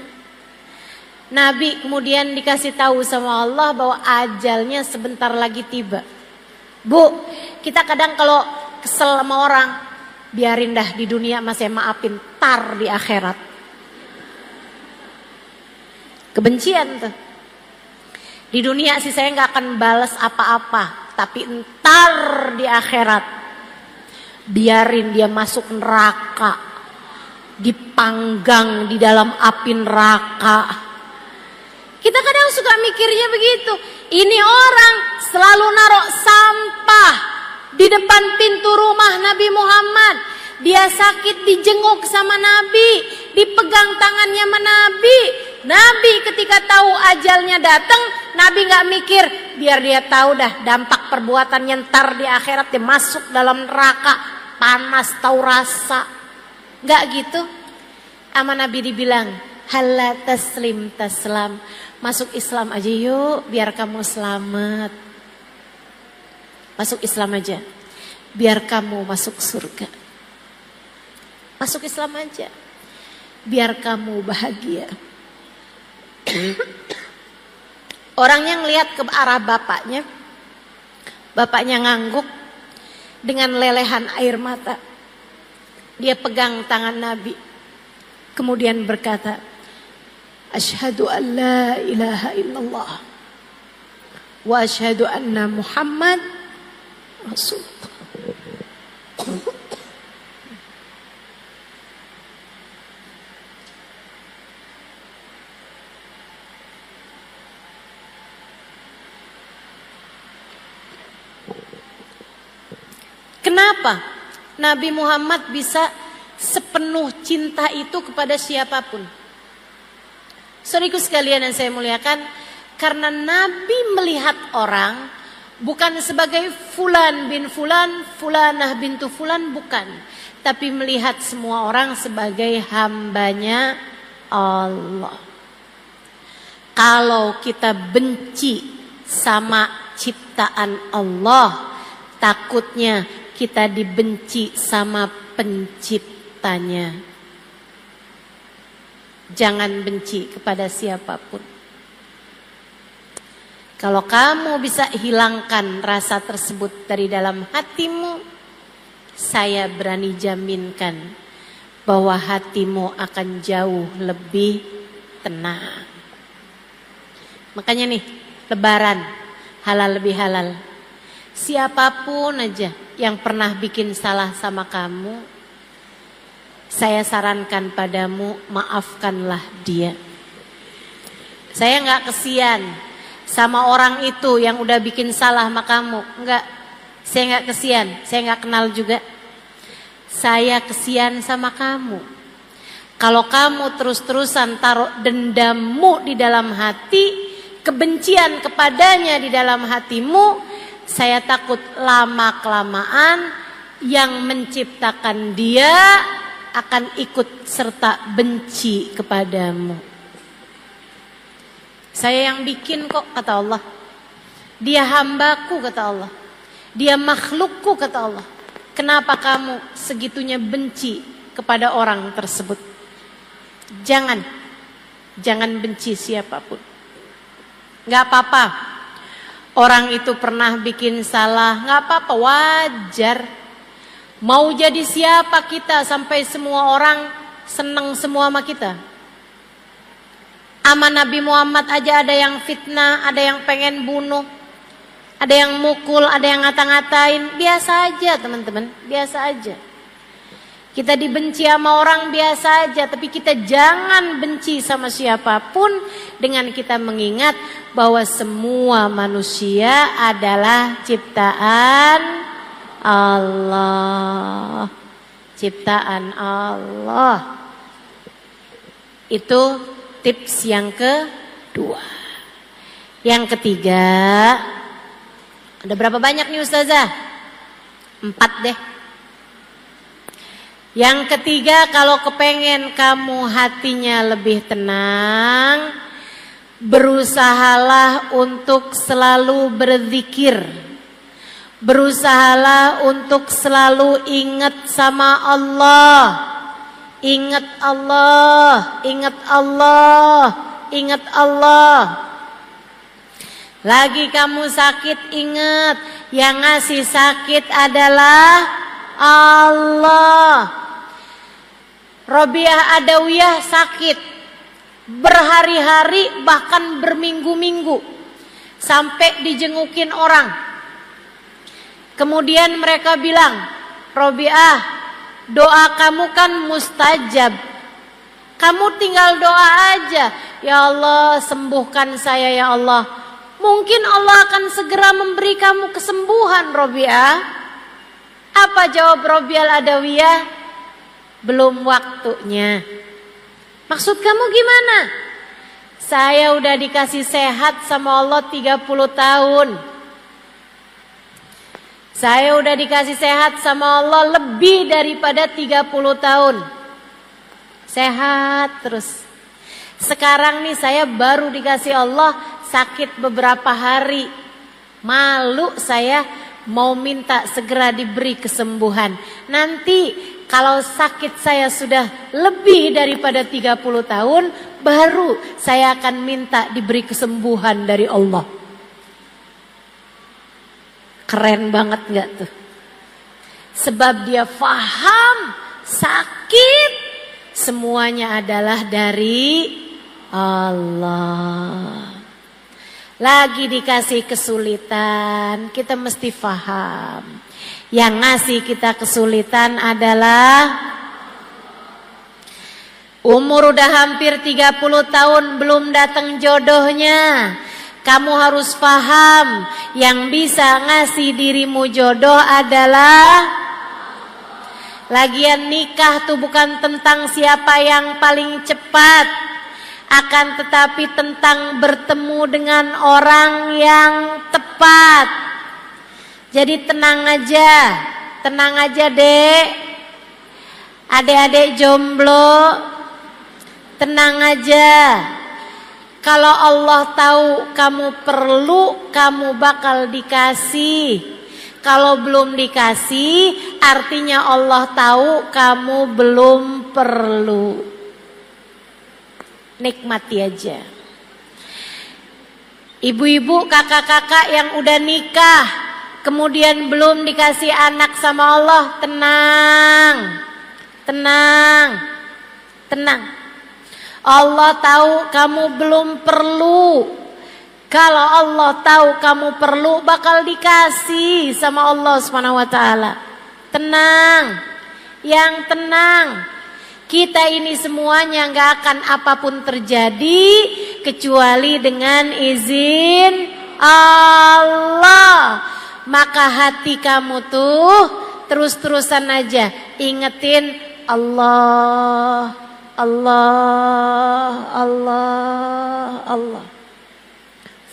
Nabi kemudian dikasih tahu sama Allah bahwa ajalnya sebentar lagi tiba. Bu, kita kadang kalau kesel sama orang, biarin dah di dunia masih maafin, tar di akhirat. Kebencian tuh. Di dunia sih saya gak akan balas apa-apa, tapi entar di akhirat biarin dia masuk neraka, dipanggang di dalam api neraka. Kita kadang suka mikirnya begitu. Ini orang selalu naruh sampah di depan pintu rumah Nabi Muhammad. Dia sakit dijenguk sama Nabi, dipegang tangannya sama Nabi. Nabi ketika tahu ajalnya datang, Nabi gak mikir, biar dia tahu dah dampak perbuatannya ntar di akhirat dia masuk dalam neraka, panas tahu rasa. Gak gitu. Sama Nabi dibilang, halla taslim taslam. Masuk Islam aja yuk, biar kamu selamat. Masuk Islam aja, biar kamu masuk surga. Masuk Islam aja, biar kamu bahagia. Orang yang lihat ke arah bapaknya, bapaknya ngangguk dengan lelehan air mata. Dia pegang tangan Nabi, kemudian berkata, Asyhadu an la ilaha illallah wa asyhadu anna Muhammad Rasulullah. Kenapa Nabi Muhammad bisa sepenuh cinta itu kepada siapapun? Saudaraku sekalian yang saya muliakan, karena Nabi melihat orang bukan sebagai fulan bin fulan, fulanah bintu fulan, bukan. Tapi melihat semua orang sebagai hambanya Allah. Kalau kita benci sama ciptaan Allah, takutnya kita dibenci sama penciptanya. Jangan benci kepada siapapun. Kalau kamu bisa hilangkan rasa tersebut dari dalam hatimu, saya berani jaminkan bahwa hatimu akan jauh lebih tenang. Makanya nih, Lebaran, halal lebih halal. Siapapun aja yang pernah bikin salah sama kamu, saya sarankan padamu, maafkanlah dia. Saya nggak kesian sama orang itu yang udah bikin salah sama kamu. Enggak, saya nggak kesian, saya nggak kenal juga. Saya kesian sama kamu. Kalau kamu terus-terusan taruh dendammu di dalam hati, kebencian kepadanya di dalam hatimu, saya takut lama-kelamaan yang menciptakan dia akan ikut serta benci kepadamu. Saya yang bikin kok, kata Allah. Dia hambaku, kata Allah. Dia makhlukku, kata Allah. Kenapa kamu segitunya benci kepada orang tersebut? Jangan benci siapapun. Gak apa-apa. Orang itu pernah bikin salah, gak apa-apa, wajar. Mau jadi siapa kita sampai semua orang senang semua sama kita? Sama Nabi Muhammad aja ada yang fitnah, ada yang pengen bunuh, ada yang mukul, ada yang ngata-ngatain. Biasa aja teman-teman, biasa aja. Kita dibenci sama orang biasa aja, tapi kita jangan benci sama siapapun dengan kita mengingat bahwa semua manusia adalah ciptaan Allah. Ciptaan Allah. Itu tips yang kedua. Yang ketiga, ada berapa banyak nih Ustazah? 4 deh. Yang ketiga, kalau kepengen kamu hatinya lebih tenang, berusahalah untuk selalu berzikir. Berusahalah untuk selalu ingat sama Allah. Ingat Allah, ingat Allah, ingat Allah. Lagi kamu sakit, ingat yang ngasih sakit adalah Allah. Robiah Adawiyah sakit berhari-hari bahkan berminggu-minggu sampai dijengukin orang. Kemudian mereka bilang, Robiah, doa kamu kan mustajab. Kamu tinggal doa aja. Ya Allah, sembuhkan saya ya Allah. Mungkin Allah akan segera memberi kamu kesembuhan, Robiah. Apa jawab Robiah Adawiyah? Belum waktunya. Maksud kamu gimana? Saya udah dikasih sehat sama Allah 30 tahun. Saya udah dikasih sehat sama Allah lebih daripada 30 tahun. Sehat terus. Sekarang nih saya baru dikasih Allah sakit beberapa hari. Malu saya mau minta segera diberi kesembuhan. Nanti kalau sakit saya sudah lebih daripada 30 tahun, baru saya akan minta diberi kesembuhan dari Allah. Keren banget gak tuh? Sebab dia faham sakit semuanya adalah dari Allah. Lagi dikasih kesulitan, kita mesti faham. Yang ngasih kita kesulitan adalah umur udah hampir 30 tahun belum datang jodohnya. Kamu harus paham, yang bisa ngasih dirimu jodoh adalah, lagian nikah tuh bukan tentang siapa yang paling cepat, akan tetapi tentang bertemu dengan orang yang tepat. Jadi tenang aja dek, adik-adik jomblo, tenang aja. Kalau Allah tahu kamu perlu, kamu bakal dikasih. Kalau belum dikasih, artinya Allah tahu kamu belum perlu. Nikmati aja. Ibu-ibu, kakak-kakak yang udah nikah, kemudian belum dikasih anak sama Allah, tenang. Allah tahu kamu belum perlu. Kalau Allah tahu kamu perlu, bakal dikasih sama Allah Subhanahu wa taala. Tenang. Yang tenang. Kita ini semuanya gak akan apapun terjadi kecuali dengan izin Allah. Maka hati kamu tuh terus-terusan aja ingetin Allah.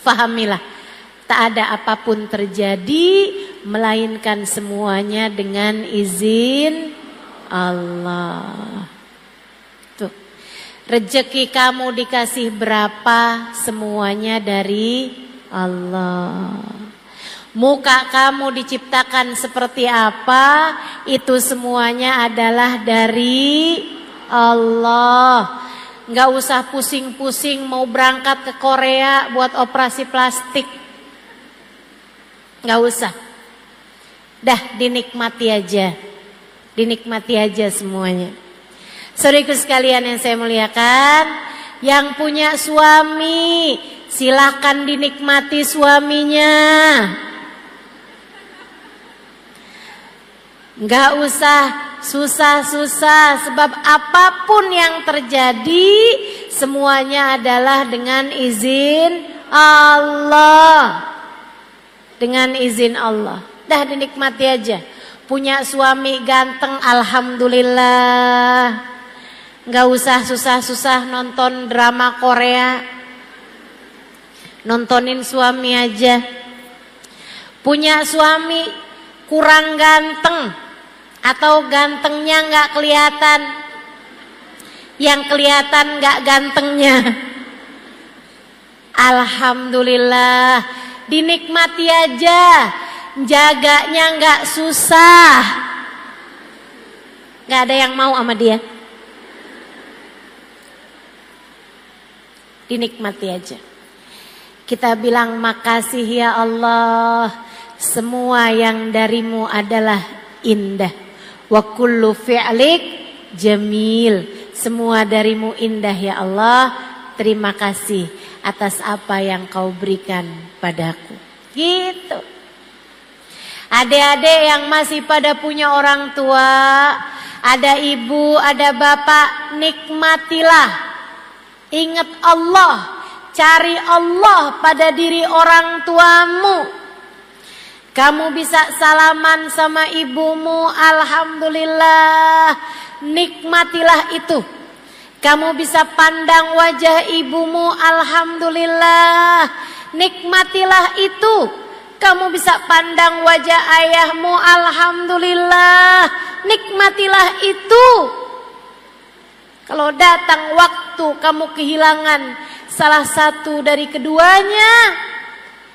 Fahamilah, tak ada apapun terjadi melainkan semuanya dengan izin Allah. Tuh, rezeki kamu dikasih berapa, semuanya dari Allah. Muka kamu diciptakan seperti apa, itu semuanya adalah dari Allah. Nggak usah pusing-pusing mau berangkat ke Korea buat operasi plastik. Nggak usah. Dah, dinikmati aja semuanya. Saudaraku sekalian yang saya muliakan, yang punya suami silahkan dinikmati suaminya. Nggak usah susah-susah, sebab apapun yang terjadi semuanya adalah dengan izin Allah. Dengan izin Allah. Dah, dinikmati aja. Punya suami ganteng, alhamdulillah. Nggak usah susah-susah nonton drama Korea. Nontonin suami aja. Punya suami kurang ganteng atau gantengnya nggak kelihatan, yang kelihatan nggak gantengnya, alhamdulillah, dinikmati aja, jaganya nggak susah, nggak ada yang mau sama dia, dinikmati aja. Kita bilang makasih ya Allah, semua yang darimu adalah indah. Wa kullu fi'lik jamil. Semua darimu indah ya Allah. Terima kasih atas apa yang kau berikan padaku. Gitu. Adik-adik yang masih pada punya orang tua, ada ibu, ada bapak, nikmatilah. Ingat Allah. Cari Allah pada diri orang tuamu. Kamu bisa salaman sama ibumu, alhamdulillah, nikmatilah itu. Kamu bisa pandang wajah ibumu, alhamdulillah, nikmatilah itu. Kamu bisa pandang wajah ayahmu, alhamdulillah, nikmatilah itu. Kalau datang waktu kamu kehilangan salah satu dari keduanya,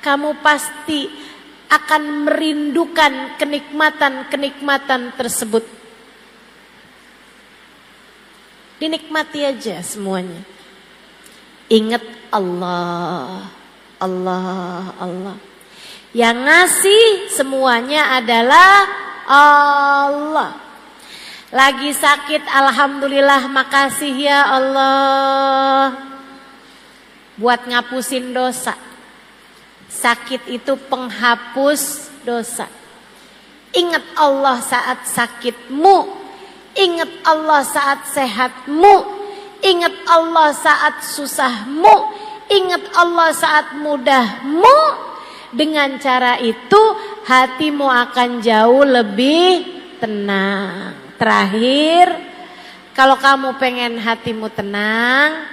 kamu pasti akan merindukan kenikmatan-kenikmatan tersebut. Dinikmati aja semuanya. Ingat Allah. Yang ngasih semuanya adalah Allah. Lagi sakit, alhamdulillah, makasih ya Allah. Buat ngapusin dosa. Sakit itu penghapus dosa. Ingat Allah saat sakitmu. Ingat Allah saat sehatmu. Ingat Allah saat susahmu. ingat Allah saat mudahmu. Dengan cara itu hatimu akan jauh lebih tenang. Terakhir, kalau kamu pengen hatimu tenang,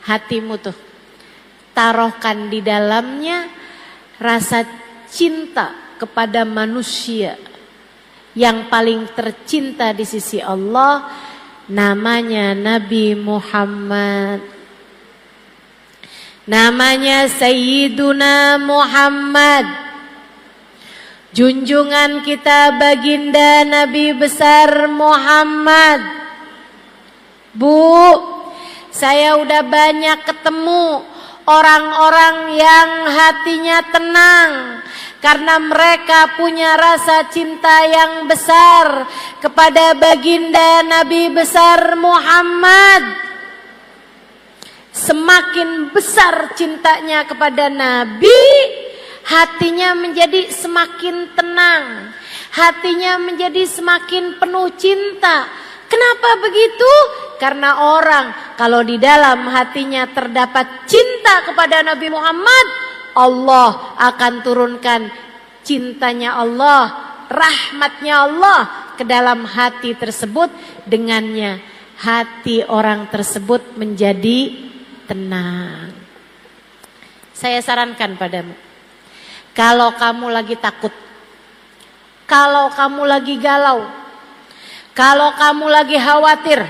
hatimu tuh taruhkan di dalamnya rasa cinta kepada manusia yang paling tercinta di sisi Allah, namanya Nabi Muhammad. Namanya Sayyiduna Muhammad, junjungan kita baginda Nabi besar Muhammad. Bu, saya udah banyak ketemu orang-orang yang hatinya tenang karena mereka punya rasa cinta yang besar kepada baginda Nabi besar Muhammad. Semakin besar cintanya kepada Nabi, hatinya menjadi semakin tenang, hatinya menjadi semakin penuh cinta. Kenapa begitu? Karena orang kalau di dalam hatinya terdapat cinta kepada Nabi Muhammad, Allah akan turunkan cintanya Allah, rahmatnya Allah ke dalam hati tersebut. Dengannya hati orang tersebut menjadi tenang. Saya sarankan padamu, kalau kamu lagi takut, kalau kamu lagi galau, kalau kamu lagi khawatir,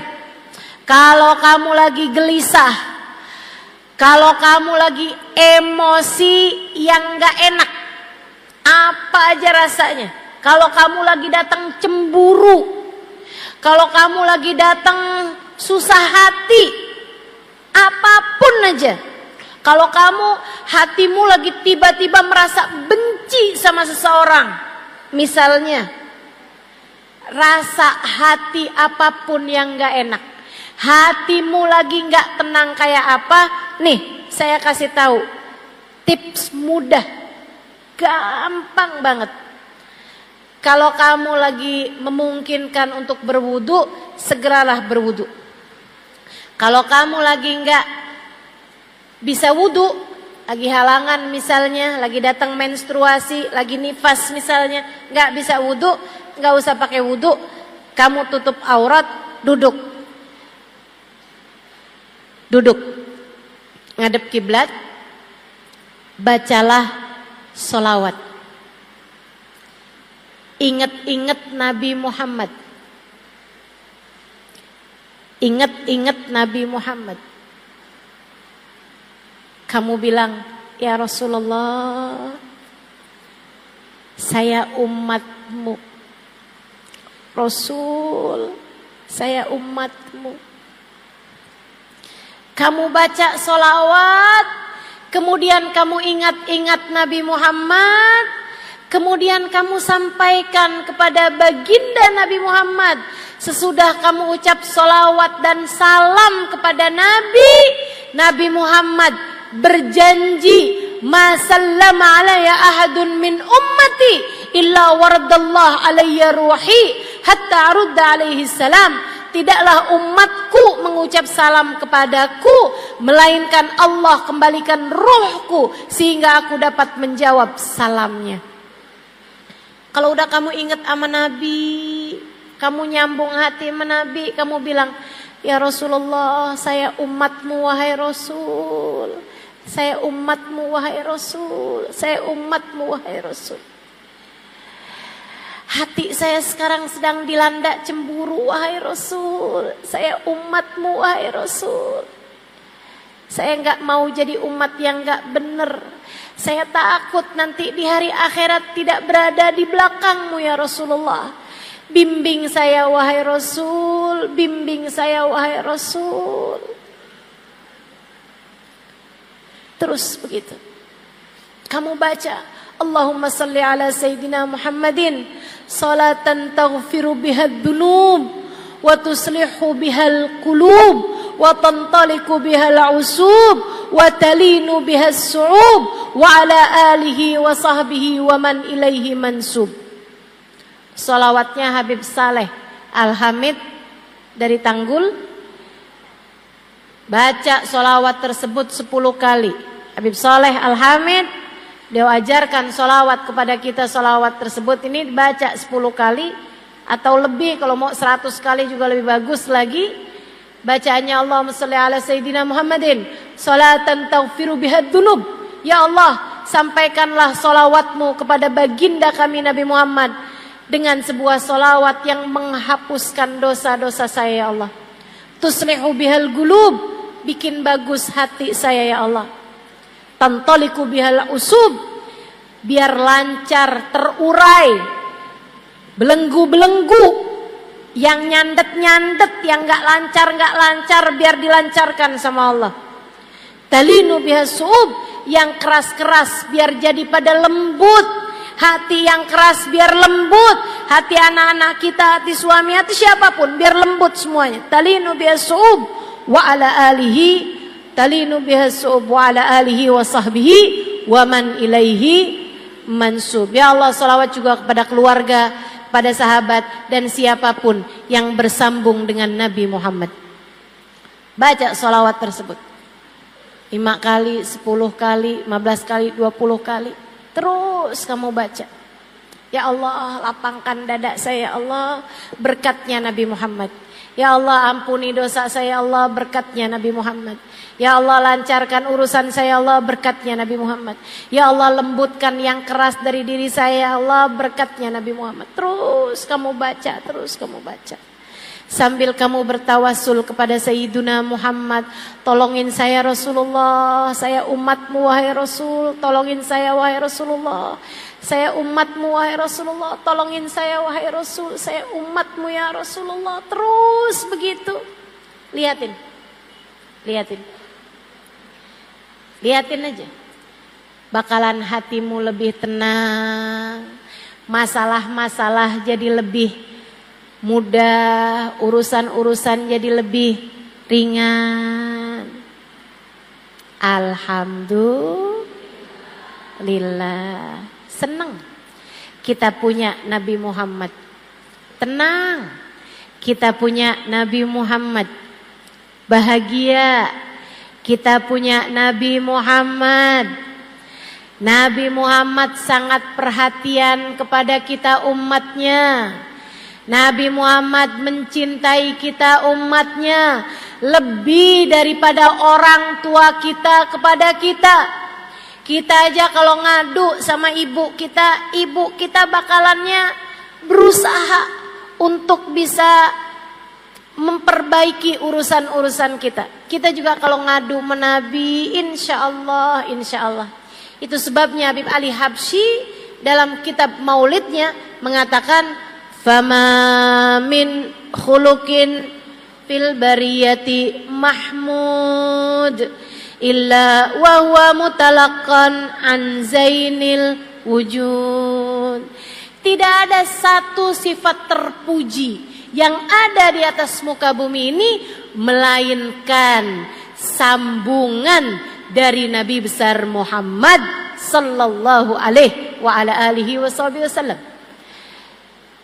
kalau kamu lagi gelisah, kalau kamu lagi emosi yang gak enak, apa aja rasanya, kalau kamu lagi datang cemburu, kalau kamu lagi datang susah hati, apapun aja, kalau kamu hatimu lagi tiba-tiba merasa benci sama seseorang, misalnya rasa hati apapun yang gak enak, hatimu lagi gak tenang kayak apa, nih saya kasih tahu tips mudah, gampang banget. Kalau kamu lagi memungkinkan untuk berwudu, segeralah berwudu. Kalau kamu lagi nggak bisa wudu, lagi halangan misalnya, lagi datang menstruasi, lagi nifas misalnya, nggak bisa wudu, nggak usah pakai wudu, kamu tutup aurat, duduk, ngadep kiblat, bacalah sholawat, ingat-ingat Nabi Muhammad. Ingat-ingat Nabi Muhammad. Kamu bilang, ya Rasulullah, saya umatmu. Rasul, saya umatmu. Kamu baca sholawat, kemudian kamu ingat-ingat Nabi Muhammad, kemudian kamu sampaikan kepada baginda Nabi Muhammad. Sesudah kamu ucap sholawat dan salam kepada Nabi, Nabi Muhammad berjanji, ma sallama alayya ahadun min ummati illa waradallah alayya ruhi hatta arudda alaihi salam. Tidaklah umatku mengucap salam kepadaku, melainkan Allah kembalikan ruhku sehingga aku dapat menjawab salamnya. Kalau udah kamu ingat sama Nabi, kamu nyambung hati sama Nabi, kamu bilang, ya Rasulullah, saya umatmu wahai Rasul. Saya umatmu wahai Rasul. Saya umatmu wahai Rasul. Hati saya sekarang sedang dilanda cemburu wahai Rasul. Saya umatmu wahai Rasul. Saya enggak mau jadi umat yang enggak benar. Saya takut nanti di hari akhirat tidak berada di belakangmu ya Rasulullah. Bimbing saya wahai Rasul, bimbing saya wahai Rasul. Terus begitu. Kamu baca, Allahumma salli ala Sayyidina Muhammadin salatan taghfiru bihad dunub wa tuslihu bihal qulub wa tantaliku bihal usub wa talinu bihas su'ub wa ala alihi wa sahbihi wa man ilaihi mansub. Salawatnya Habib Saleh Al-Hamid dari Tanggul, Baca solawat tersebut 10 kali. Habib Soleh Al-Hamid, dia ajarkan solawat kepada kita. Solawat tersebut ini baca 10 kali atau lebih, kalau mau 100 kali juga lebih bagus lagi. Bacaannya Allahumma sholli ala Sayyidina Muhammadin salatan taghfiru bihad dunub. Ya Allah, sampaikanlah solawatmu kepada baginda kami Nabi Muhammad dengan sebuah solawat yang menghapuskan dosa-dosa saya ya Allah. Tuslihu bihal gulub, bikin bagus hati saya ya Allah. Tantaliku bihal usub, biar lancar terurai belenggu-belenggu yang nyandet-nyandet, yang gak lancar biar dilancarkan sama Allah. Talinu bihas suub, yang keras-keras biar jadi pada lembut. Hati yang keras biar lembut. Hati anak-anak kita, hati suami, hati siapapun biar lembut semuanya. Talinu bihas suub wa ala alihi, talinu bihas suub wa ala alihi wa sahbihi wa man ilaihi mansub. Ya Allah, salawat juga kepada keluarga, pada sahabat dan siapapun yang bersambung dengan Nabi Muhammad. Baca salawat tersebut 5 kali, 10 kali, 15 kali, 20 kali. Terus kamu baca. Ya Allah, lapangkan dada saya ya Allah, berkatnya Nabi Muhammad. Ya Allah, ampuni dosa saya ya Allah, berkatnya Nabi Muhammad. Ya Allah, lancarkan urusan saya ya Allah, berkatnya Nabi Muhammad. Ya Allah, lembutkan yang keras dari diri saya ya Allah, berkatnya Nabi Muhammad. Terus kamu baca, terus kamu baca. Sambil kamu bertawasul kepada Sayyiduna Muhammad. Tolongin saya Rasulullah, saya umatmu wahai Rasul. Tolongin saya wahai Rasulullah, saya umatmu wahai Rasulullah. Tolongin saya wahai Rasul, saya umatmu ya Rasulullah. Terus begitu. Lihatin, lihatin, lihatin aja. Bakalan hatimu lebih tenang. Masalah-masalah jadi lebih mudah, urusan-urusan jadi lebih ringan. Alhamdulillah. Senang kita punya Nabi Muhammad. Tenang kita punya Nabi Muhammad. Bahagia kita punya Nabi Muhammad. Nabi Muhammad sangat perhatian kepada kita umatnya. Nabi Muhammad mencintai kita umatnya lebih daripada orang tua kita kepada kita. Kita aja kalau ngadu sama ibu kita bakalannya berusaha untuk bisa memperbaiki urusan-urusan kita. Kita juga kalau ngadu menabi, insya Allah. Itu sebabnya Habib Ali Habsyi dalam kitab maulidnya mengatakan, fama min khuluqin fil bariyati mahmud illa wa huwa mutalaqqan an zainil wujud. Tidak ada satu sifat terpuji yang ada di atas muka bumi ini melainkan sambungan dari Nabi besar Muhammad sallallahu alaihi wa ala alihi wasallam.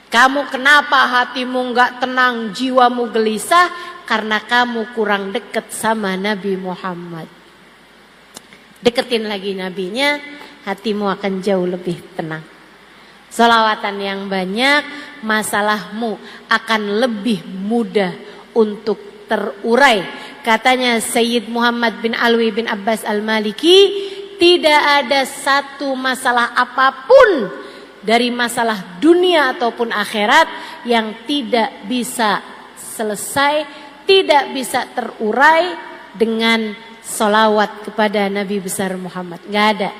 Kamu kenapa hatimu enggak tenang, jiwamu gelisah? Karena kamu kurang dekat sama Nabi Muhammad. Deketin lagi nabinya, hatimu akan jauh lebih tenang. Salawatan yang banyak, masalahmu akan lebih mudah untuk terurai. Katanya Sayyid Muhammad bin Alwi bin Abbas Al-Maliki, tidak ada satu masalah apapun dari masalah dunia ataupun akhirat yang tidak bisa selesai, tidak bisa terurai dengan solawat kepada Nabi besar Muhammad. Gak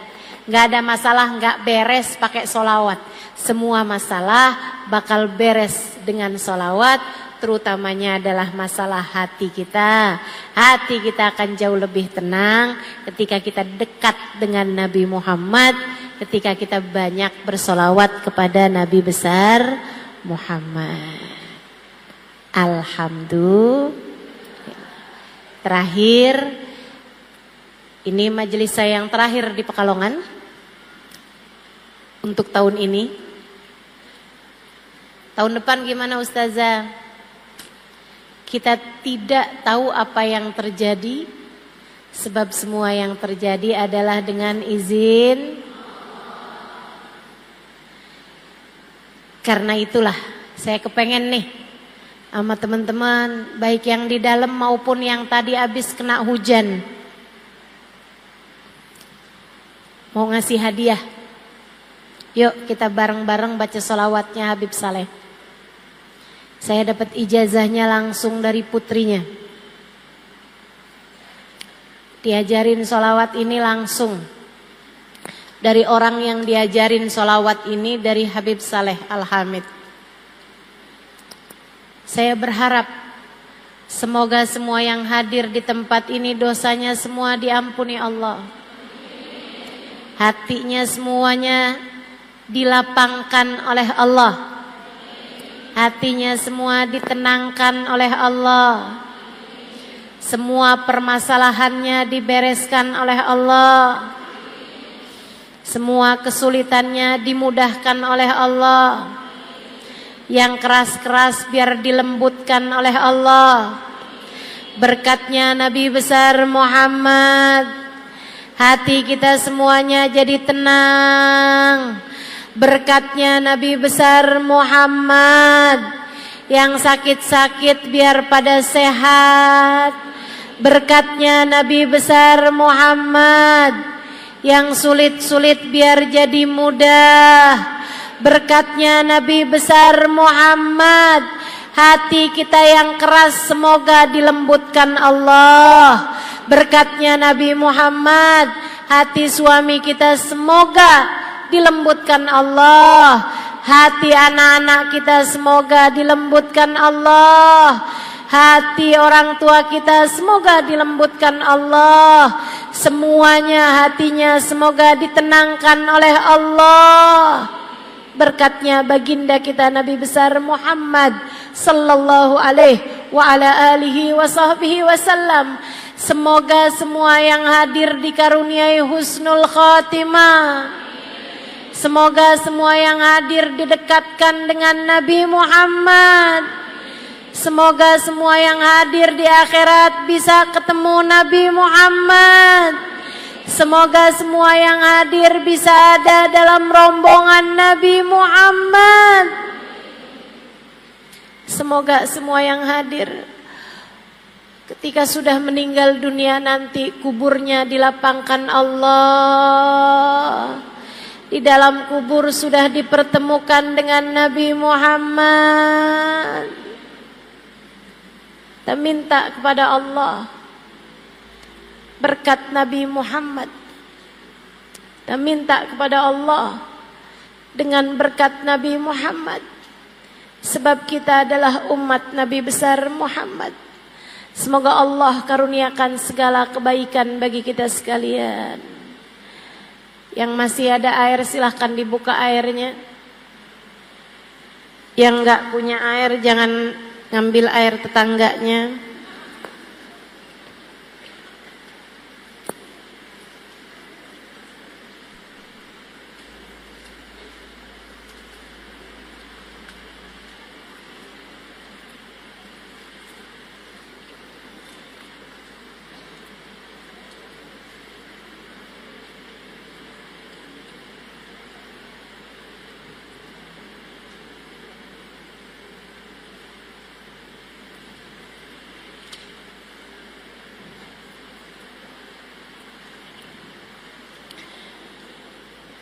ada masalah gak beres pakai solawat. Semua masalah bakal beres dengan solawat, terutamanya adalah masalah hati kita. Hati kita akan jauh lebih tenang ketika kita dekat dengan Nabi Muhammad, ketika kita banyak bersolawat kepada Nabi besar Muhammad. Alhamdulillah. Terakhir, ini majelis saya yang terakhir di Pekalongan untuk tahun ini. Tahun depan gimana Ustazah? Kita tidak tahu apa yang terjadi, sebab semua yang terjadi adalah dengan izin. Karena itulah saya kepengen nih sama teman-teman, baik yang di dalam maupun yang tadi habis kena hujan, mau ngasih hadiah. Yuk kita bareng-bareng baca sholawatnya Habib Saleh. Saya dapat ijazahnya langsung dari putrinya. Diajarin sholawat ini langsung dari orang yang diajarin sholawat ini, dari Habib Saleh Al-Hamid. Saya berharap semoga semua yang hadir di tempat ini dosanya semua diampuni Allah. Hatinya semuanya dilapangkan oleh Allah. Hatinya semua ditenangkan oleh Allah. Semua permasalahannya dibereskan oleh Allah. Semua kesulitannya dimudahkan oleh Allah. Yang keras-keras biar dilembutkan oleh Allah. Berkatnya Nabi besar Muhammad, hati kita semuanya jadi tenang. Berkatnya Nabi besar Muhammad, yang sakit-sakit biar pada sehat. Berkatnya Nabi besar Muhammad, yang sulit-sulit biar jadi mudah. Berkatnya Nabi besar Muhammad, hati kita yang keras semoga dilembutkan Allah. Berkatnya Nabi Muhammad, hati suami kita semoga dilembutkan Allah. Hati anak-anak kita semoga dilembutkan Allah. Hati orang tua kita semoga dilembutkan Allah. Semuanya hatinya semoga ditenangkan oleh Allah. Berkatnya baginda kita Nabi besar Muhammad sallallahu alaihi wa ala alihi wa sahbihi wasallam. Semoga semua yang hadir dikaruniai husnul khatimah. Semoga semua yang hadir didekatkan dengan Nabi Muhammad. Semoga semua yang hadir di akhirat bisa ketemu Nabi Muhammad. Semoga semua yang hadir bisa ada dalam rombongan Nabi Muhammad. Semoga semua yang hadir ketika sudah meninggal dunia nanti kuburnya dilapangkan Allah. Di dalam kubur sudah dipertemukan dengan Nabi Muhammad. Kita minta kepada Allah berkat Nabi Muhammad. Kita minta kepada Allah dengan berkat Nabi Muhammad. Sebab kita adalah umat Nabi besar Muhammad. Semoga Allah karuniakan segala kebaikan bagi kita sekalian. Yang masih ada air silahkan dibuka airnya. Yang enggak punya air jangan ngambil air tetangganya.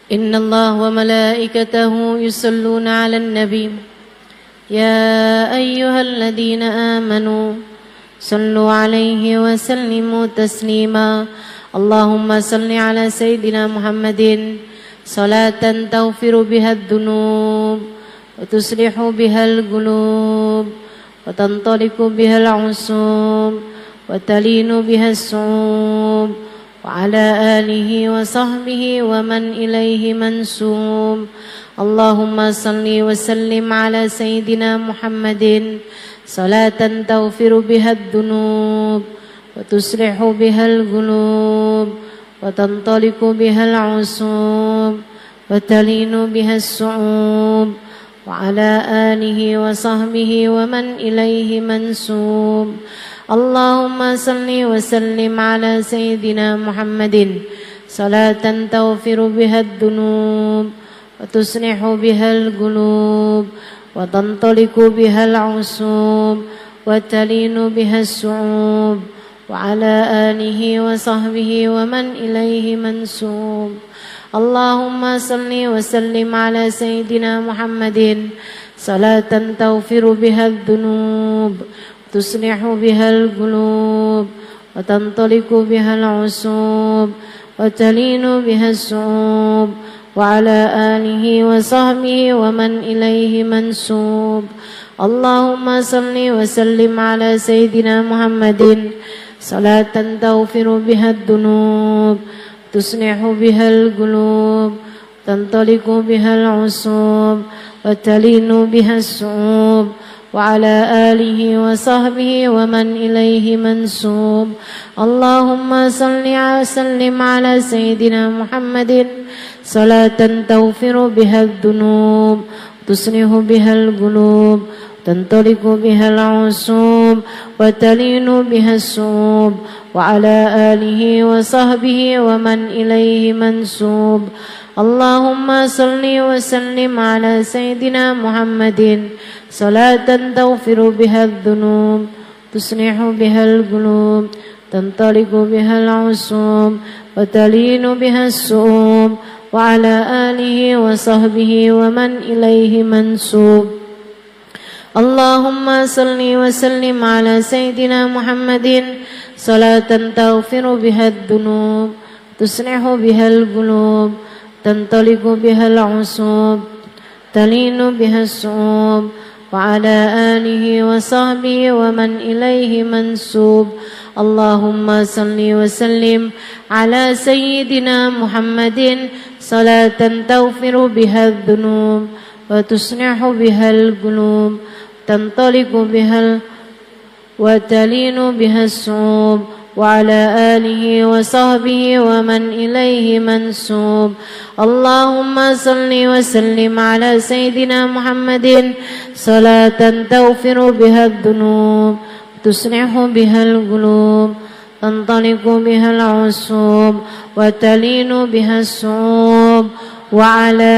إن الله وملائكته يصلون على النبي يا أيها الذين آمنوا صلوا عليه وسلموا تسليما اللهم صل على سيدنا محمد صلاة تغفر بها الذنوب وتصلح بها القلوب وتنطلق بها العصوب وتلين بها الصعوب وعلى آله وصحبه ومن إليه منسوب اللهم صل وسلم على سيدنا محمد صلاة تغفر بها الذنوب وتصلح بها القلوب وتنطلق بها العصوب وتلين بها الصعوب وعلى آله وصحبه ومن إليه منسوب اللهم صل وسلم على سيدنا محمد صلاة تغفر بها الذنوب وتصلح بها القلوب وتنطلق بها العصوب وتلين بها الصعوب وعلى آله وصحبه ومن إليه منسوب اللهم صل وسلم على سيدنا محمد صلاة تغفر بها الذنوب وتصلح بها القلوب وتنطلق بها العصوب وتلين بها الصعوب وعلى آله وصحبه ومن إليه منسوب اللهم صل وسلم على سيدنا محمد صلاة تغفر بها الذنوب تصلح بها القلوب تنطلق بها العصوب وتلين بها الصعوب وعلى آله وصحبه ومن إليه منسوب اللهم صل وسلم على سيدنا محمد صلاة تغفر بها الذنوب تصلح بها القلوب تنطلق بها العصوب وتلين بها الصعوب وعلى آله وصحبه ومن إليه منسوب اللهم صل وسلم على سيدنا محمد صلاة تغفر بها الذنوب تصلح بها القلوب تنطلق بها العصوب وتلين بها الصعوب وعلى آله وصحبه ومن إليه منسوب اللهم صل وسلم على سيدنا محمد صلاة تغفر بها الذنوب تصلح بها القلوب تنطلق بها العصوب تلين بها الصعوب وعلى آله وصحبه ومن إليه منسوب اللهم صل وسلم على سيدنا محمد صلاة تغفر بها الذنوب وتصلح بها القلوب تنطلق بها وتلين بها الصعوب وعلى آله وصحبه ومن إليه منسوب اللهم صل وسلم على سيدنا محمد صلاة تغفر بها الذنوب تصلح بها القلوب تنطلق بها العصوب وتلين بها الصعوب وعلى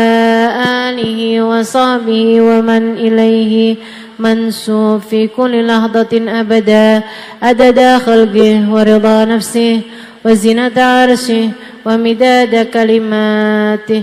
آله وصحبه ومن إليه منسوب في كل لحظة أبدا عدد خلقه ورضا نفسه وزنة عرشه ومداد كلماته